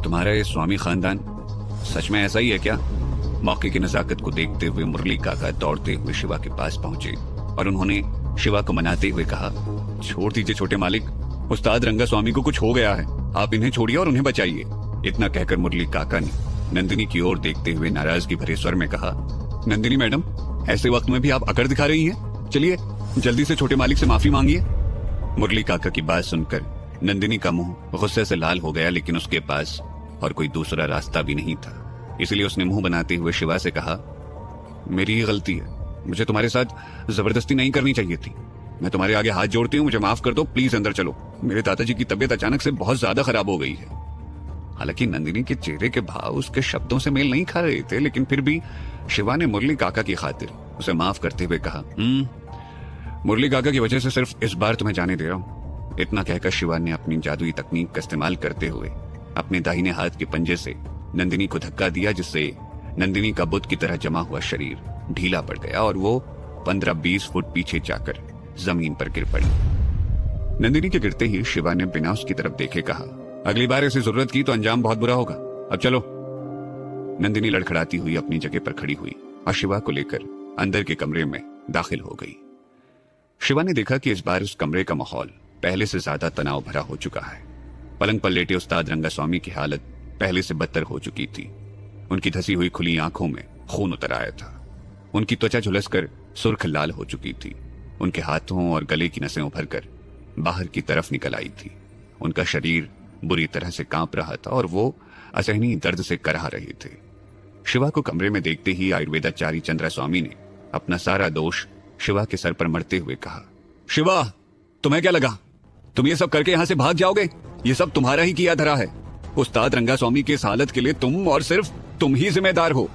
तुम्हारा ये स्वामी खानदान सच में ऐसा ही है क्या? मौके की नजाकत को देखते हुए मुरली काका दौड़ते हुए शिवा के पास पहुंचे और उन्होंने शिवा को मनाते हुए कहा, छोड़ दीजिए छोटे मालिक, उस्ताद रंगा स्वामी को कुछ हो गया है, आप इन्हें छोड़िए और उन्हें बचाइए। इतना कहकर मुरली काका ने नंदिनी की ओर देखते हुए नाराजगी भरे स्वर में कहा, नंदिनी मैडम, ऐसे वक्त में भी आप अकड़ दिखा रही हैं? चलिए जल्दी से छोटे मालिक से माफी मांगिए। मुरली काका की बात सुनकर नंदिनी का मुंह गुस्से से लाल हो गया, लेकिन उसके पास और कोई दूसरा रास्ता भी नहीं था। इसलिए उसने मुंह बनाते हुए शिवा से कहा, मेरी ही गलती है, मुझे तुम्हारे साथ जबरदस्ती नहीं करनी चाहिए थी। मैं तुम्हारे आगे हाथ जोड़ती हूँ, मुझे माफ कर दो, प्लीज अंदर चलो। मेरे दादाजी की तबीयत अचानक से बहुत ज्यादा खराब हो गई है। हालांकि नंदिनी के चेहरे के भाव उसके शब्दों से मेल नहीं खा रहे थे, लेकिन फिर भी शिवा ने मुरली काका की खातिर उसे माफ करते हुए कहा, मुरली काका की वजह से सिर्फ इस बार तुम्हें जाने दे रहा हूं। इतना कहकर शिवा ने अपनी जादुई तकनीक का इस्तेमाल करते हुए अपने दाहिने हाथ के पंजे से नंदिनी को धक्का दिया, जिससे नंदिनी का बुत की तरह जमा हुआ शरीर ढीला पड़ गया और वो 15-20 फुट पीछे जाकर जमीन पर गिर पड़ी। नंदिनी के गिरते ही शिवा ने बिना उसकी तरफ देखे कहा, अगली बार ऐसी जरूरत की तो अंजाम बहुत बुरा होगा, अब चलो। नंदिनी लड़खड़ाती हुई अपनी जगह पर खड़ी हुई और शिवा को लेकर अंदर के कमरे में दाखिल हो गई। शिवा ने देखा कि इस बार उस कमरे का माहौल पहले से ज्यादा तनाव भरा हो चुका है। पलंग पर लेटे उस्ताद रंगास्वामी की हालत पहले से बदतर हो चुकी थी। उनकी धसी हुई खुली आंखों में खून उतर आया था। उनकी त्वचा झुलसकर सुर्ख लाल हो चुकी थी। उनके हाथों और गले की नसें उभरकर बाहर की तरफ निकल आई थी। उनका शरीर बुरी तरह से कांप रहा था और वो असहनीय दर्द से कराह रहे थे। शिवा को कमरे में देखते ही आयुर्वेदाचार्य चंद्रा स्वामी ने अपना सारा दोष शिवा के सर पर मरते हुए कहा, शिवा, तुम्हें क्या लगा तुम ये सब करके यहां से भाग जाओगे? ये सब तुम्हारा ही किया धरा है। उस्ताद रंगास्वामी की इस हालत के लिए तुम और सिर्फ तुम ही जिम्मेदार हो।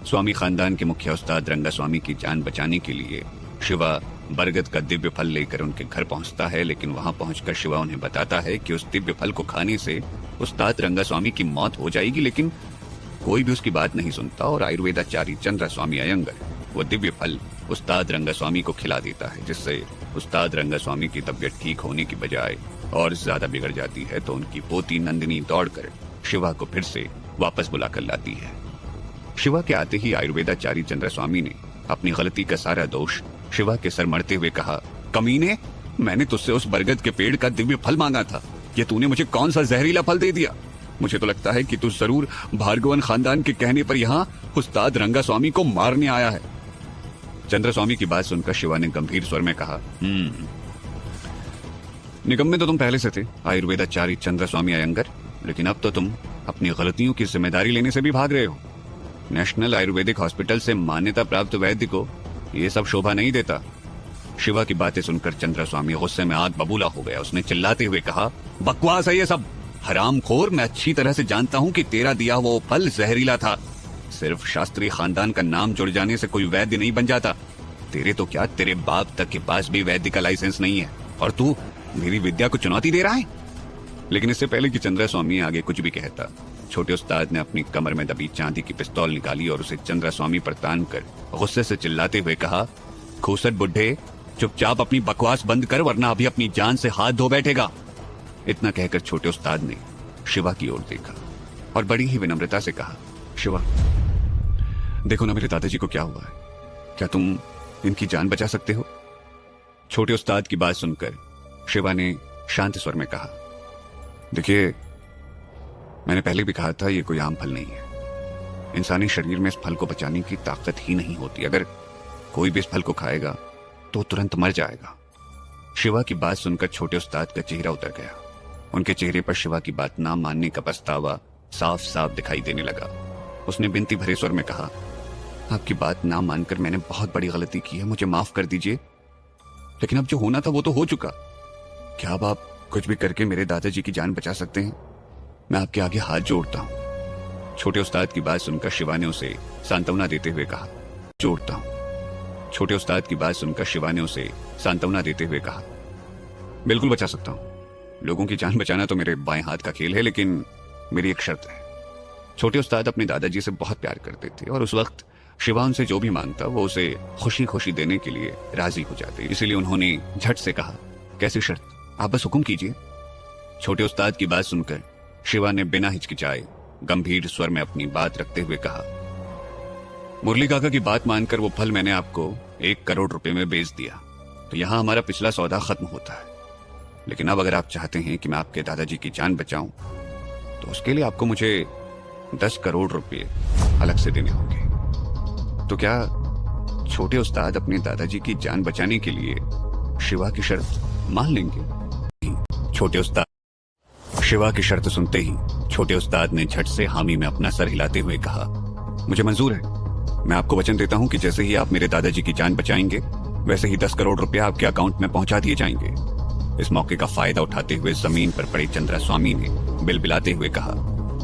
स्वामी खानदान के मुखिया उस्ताद रंगास्वामी की जान बचाने के लिए शिवा बरगद का दिव्य फल लेकर उनके घर पहुंचता है, लेकिन वहां पहुंचकर शिवा उन्हें बताता है कि उस दिव्य फल को खाने से उस्ताद रंगास्वामी की मौत हो जाएगी, लेकिन कोई भी उसकी बात नहीं सुनता और आयुर्वेदाचार्य चंद्रा स्वामी अयंगर वो दिव्य फल उस्ताद रंगास्वामी को खिला देता है, जिससे उस्ताद रंगास्वामी की तबीयत ठीक होने की बजाय और ज्यादा बिगड़ जाती है। तो उनकी पोती नंदिनी दौड़कर शिवा को फिर से वापस बुलाकर लाती है। शिवा के आते ही आयुर्वेदाचार्य चंद्रा स्वामी ने अपनी गलती का सारा दोष शिवा के सर मरते हुए कहा, कमीने, मैंने तुझसे उस बरगद के पेड़ का दिव्य फल मांगा था, ये तूने मुझे कौन सा जहरीला फल दे दिया? मुझे तो लगता है कि तू जरूर भार्गवन खानदान के कहने पर यहाँ उस्ताद रंगास्वामी को मारने आया है। चंद्र स्वामी की बात सुनकर शिवा ने गंभीर स्वर में कहा, निगम्मे तो तुम पहले से थे आयुर्वेदाचार्य चंद्र स्वामी अयंगर, लेकिन अब तो तुम अपनी गलतियों की जिम्मेदारी लेने से भी भाग रहे हो। नेशनल आयुर्वेदिक हॉस्पिटल से मान्यता प्राप्त वैद्य को ये सब शोभा नहीं देता। शिवा की बातें सुनकर चंद्र स्वामी गुस्से में आग बबूला हो गया। उसने चिल्लाते हुए कहा, बकवास है ये सब, हरामखोर, मैं अच्छी तरह से जानता हूँ कि तेरा दिया वो फल जहरीला था। सिर्फ शास्त्रीय खानदान का नाम जुड़ जाने से कोई वैद्य नहीं बन जाता। तेरे तो क्या, तेरे बाप तक के पास भी वैद्य का लाइसेंस नहीं है और तू मेरी विद्या को चुनौती दे रहा है। लेकिन इससे पहले कि चंद्रा स्वामी आगे कुछ भी कहता, छोटे उस्ताद ने अपनी कमर में दबी चांदी की पिस्तौल निकाली और उसे चंद्रा स्वामी पर तान कर गुस्से से चिल्लाते हुए कहा, खूसट बुड्ढे, चुपचाप अपनी बकवास बंद कर, वरना अभी अपनी जान से हाथ धो बैठेगा। इतना कहकर छोटे उस्ताद ने शिवा की ओर देखा और बड़ी ही विनम्रता से कहा, शिवा, देखो ना मेरे दादाजी को क्या हुआ है, क्या तुम इनकी जान बचा सकते हो? छोटे उस्ताद की बात सुनकर शिवा ने शांत स्वर में कहा, देखिए, मैंने पहले भी कहा था ये कोई आम फल नहीं है। इंसानी शरीर में इस फल को बचाने की ताकत ही नहीं होती। अगर कोई भी इस फल को खाएगा तो तुरंत मर जाएगा। शिवा की बात सुनकर छोटे उस्ताद का चेहरा उतर गया। उनके चेहरे पर शिवा की बात ना मानने का पछतावा साफ साफ दिखाई देने लगा। उसने बिनती भरे स्वर में कहा, आपकी बात ना मानकर मैंने बहुत बड़ी गलती की है, मुझे माफ कर दीजिए। लेकिन अब जो होना था वो तो हो चुका। क्या अब आप कुछ भी करके मेरे दादाजी की जान बचा सकते हैं? मैं आपके आगे हाथ जोड़ता हूं। छोटे उस्ताद की बात सुनकर शिवा ने उसे सांत्वना देते हुए कहा, जोड़ता हूं। छोटे उस्ताद की बात सुनकर शिवा ने उसे सांत्वना देते हुए कहा, बिल्कुल बचा सकता हूं। लोगों की जान बचाना तो मेरे बाएं हाथ का खेल है, लेकिन मेरी एक शर्त है। छोटे उस्ताद अपने दादाजी से बहुत प्यार करते थे और उस वक्त शिवा उनसे जो भी मांगता वो उसे खुशी खुशी देने के लिए राजी हो जाते। इसीलिए उन्होंने झट से कहा, कैसी शर्त? आप बस हुक्म कीजिए। छोटे उस्ताद की बात सुनकर शिवा ने बिना हिचकिचाए गंभीर स्वर में अपनी बात रखते हुए कहा, मुरली काका की बात मानकर वो फल मैंने आपको 1 करोड़ रुपए में बेच दिया तो यहां हमारा पिछला सौदा खत्म होता है। लेकिन अब अगर आप चाहते हैं कि मैं आपके दादाजी की जान बचाऊं तो उसके लिए आपको मुझे 10 करोड़ रुपए अलग से देने होंगे। तो क्या छोटे उस्ताद अपने दादाजी की जान बचाने के लिए शिवा की शर्त मान लेंगे? छोटे उस्ताद शिवा की शर्त सुनते ही छोटे उस्ताद ने झट से हामी में अपना सर हिलाते हुए कहा, मुझे मंजूर है। मैं आपको वचन देता हूं कि जैसे ही आप मेरे दादाजी की जान बचाएंगे वैसे ही 10 करोड़ रुपया आपके अकाउंट में पहुंचा दिए जाएंगे। इस मौके का फायदा उठाते हुए जमीन पर पड़े चंद्रा स्वामी ने बिलबिलाते हुए कहा,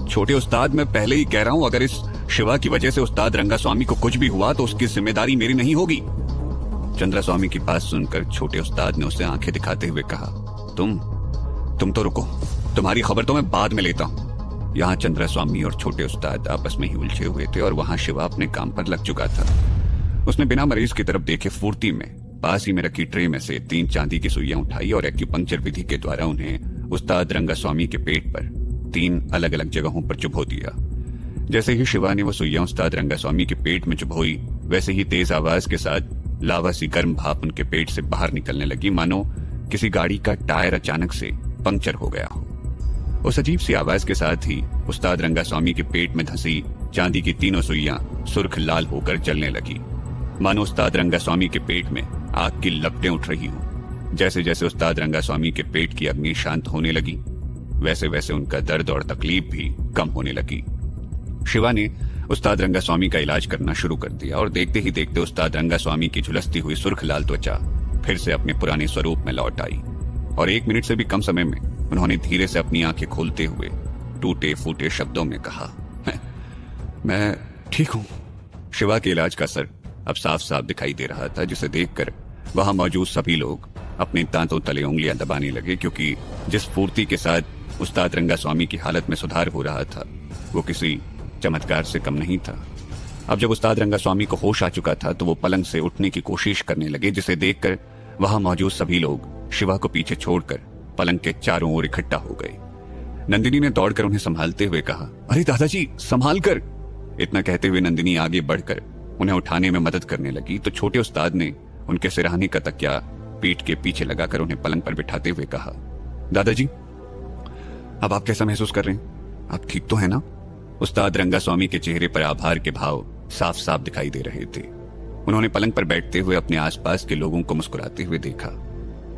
छोटे उस्ताद मैं पहले ही कह रहा हूं, अगर इस शिवा की वजह से उस्ताद रंगा स्वामी को कुछ भी हुआ तो उसकी जिम्मेदारी मेरी नहीं होगी। चंद्रा स्वामी की बात सुनकर छोटे उस्ताद ने उसे आंखें दिखाते हुए कहा, तुम तो रुको, तुम्हारी खबर तो मैं बाद में लेता हूं। यहाँ चंद्रा स्वामी और छोटे उस्ताद आपस में ही उलझे हुए थे और वहां शिवा अपने काम पर लग चुका था। उसने बिना मरीज की तरफ देखे फुर्ती में पास ही में रखी ट्रे में से 3 चांदी की सुइयां उठाई और एक्यूपंक्चर विधि के द्वारा उन्हें उस्ताद रंगा स्वामी के पेट पर 3 अलग अलग जगहों पर चुभो दिया। जैसे ही शिवा ने वो सुइयां उस्ताद रंगा स्वामी के पेट में चुभोई वैसे ही तेज आवाज के साथ लावा सी गर्म भाप उनके पेट से बाहर निकलने लगी, मानो किसी गाड़ी का टायर अचानक से पंक्चर हो गया हो। उस अजीब सी आवाज के साथ ही उस्ताद रंगा स्वामी के पेट में धंसी चांदी की 3 सुइयां सुर्ख लाल होकर जलने लगी, मानो उस्ताद रंगा स्वामी के पेट में आग की लपटें उठ रही हूं। जैसे जैसे उस्ताद रंगा स्वामी के पेट की अग्नि शांत होने लगी वैसे वैसे उनका दर्द और तकलीफ भी कम होने लगी। शिवा ने उस्ताद रंगा स्वामी का इलाज करना शुरू कर दिया और देखते ही देखते उस्ताद रंगा स्वामी की झुलसती हुई सुर्ख लाल त्वचा फिर से अपने पुराने स्वरूप में लौट आई और 1 मिनट से भी कम समय में उन्होंने धीरे से अपनी आंखें खोलते हुए टूटे फूटे शब्दों में कहा, मैं ठीक हूं। शिवा के इलाज का असर अब साफ साफ दिखाई दे रहा था, जिसे देखकर वहां मौजूद सभी लोग अपने दांतों तले उंगलियां दबाने लगे, क्योंकि जिस फुर्ती के साथ उस्ताद रंगा स्वामी की हालत में सुधार हो रहा था वो किसी चमत्कार से कम नहीं था। अब जब उस्ताद रंगा स्वामी को होश आ चुका था तो वो पलंग से उठने की कोशिश करने लगे, जिसे देखकर वहां मौजूद सभी लोग शिवा को पीछे छोड़कर पलंग के चारों ओर इकट्ठा हो गए। नंदिनी ने दौड़कर उन्हें संभालते हुए कहा, अरे दादाजी संभाल कर। इतना कहते हुए नंदिनी आगे बढ़कर उन्हें उठाने में मदद करने लगी तो छोटे उस्ताद ने उनके सिरहाने का तकिया पीठ के पीछे लगाकर उन्हें पलंग पर बिठाते हुए कहा, दादाजी अब आप कैसा महसूस कर रहे हैं? आप ठीक तो है ना? उस्ताद रंगा स्वामी के चेहरे पर आभार के भाव साफ साफ दिखाई दे रहे थे। उन्होंने पलंग पर बैठते हुए अपने आसपास के लोगों को मुस्कुराते हुए देखा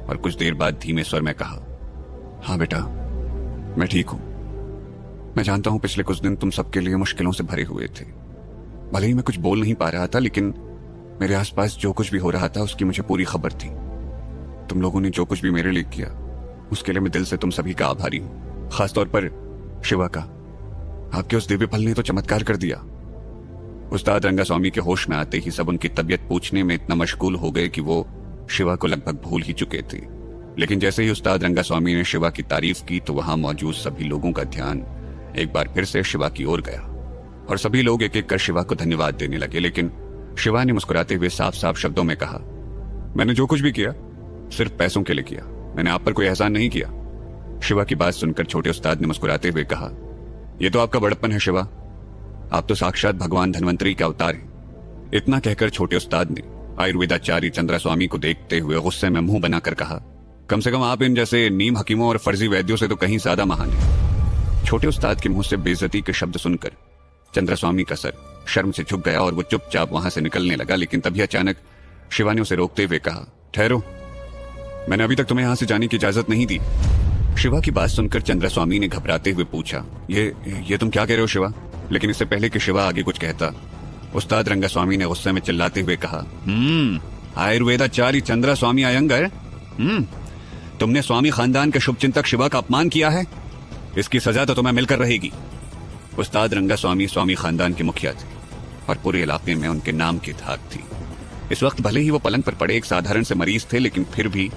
और कुछ देर बाद धीमे स्वर में कहा, हाँ बेटा मैं ठीक हूं। मैं जानता हूं पिछले कुछ दिन तुम सबके लिए मुश्किलों से भरे हुए थे। भले ही मैं कुछ बोल नहीं पा रहा था, लेकिन मेरे आसपास जो कुछ भी हो रहा था उसकी मुझे पूरी खबर थी। तुम लोगों ने जो कुछ भी मेरे लिए किया उसके लिए मैं दिल से तुम सभी का आभारी हूं। खासतौर पर शिवा का, आपके उस दिव्य फल ने तो चमत्कार कर दिया। उस्ताद रंगा स्वामी के होश में आते ही सब उनकी तबीयत पूछने में इतना मशगूल हो गए कि वो शिवा को लगभग भूल ही चुके थे। लेकिन जैसे ही उस्ताद रंगा स्वामी ने शिवा की तारीफ की तो वहां मौजूद सभी लोगों का ध्यान एक बार फिर से शिवा की ओर गया और सभी लोग एक एक कर शिवा को धन्यवाद देने लगे। लेकिन शिवा ने मुस्कुराते हुए साफ साफ शब्दों में कहा, मैंने जो कुछ भी किया सिर्फ पैसों के लिए किया, मैंने आप पर कोई एहसान नहीं किया। शिवा की बात सुनकर छोटे उस्ताद ने मुस्कुराते हुए कहा, यह तो आपका बड़प्पन है शिवा, आप तो साक्षात भगवान धन्वंतरी के अवतार हैं। इतना कहकर छोटे उस्ताद ने आयुर्वेदाचार्य चंद्रा स्वामी को देखते हुए गुस्से में मुंह बनाकर कहा, कम से कम आप इन जैसे नीम हकीमों और फर्जी वैद्यों से तो कहीं ज्यादा महान हैं। छोटे उस्ताद के मुंह से बेइज्जती के शब्द सुनकर चंद्रा स्वामी का सर शर्म से झुक गया और वो चुपचाप वहां से निकलने लगा। लेकिन तभी अचानक शिवा ने उसे रोकते हुए कहा, ठहरो, मैंने अभी तक तुम्हें यहां से जाने की इजाजत नहीं दी। शिवा की बात सुनकर चंद्रा स्वामी ने घबराते हुए पूछा, ये तुम क्या कह रहे हो शिवा? लेकिन इससे पहले कि शिवा आगे कुछ कहता, उस्ताद रंगा स्वामी ने गुस्से में चिल्लाते हुए कहा, आयुर्वेदाचार्य चंद्रा स्वामी अयंगर, तुमने स्वामी खानदान के शुभचिंतक शिवा का अपमान किया है, इसकी सजा तो तुम्हें मिलकर रहेगी। उस्ताद रंगा स्वामी स्वामी खानदान के मुखिया थे और पूरे इलाके में उनके नाम की धाक थी। इस वक्त भले ही वो पलंग पर पड़े एक साधारण से मरीज थे, लेकिन फिर भी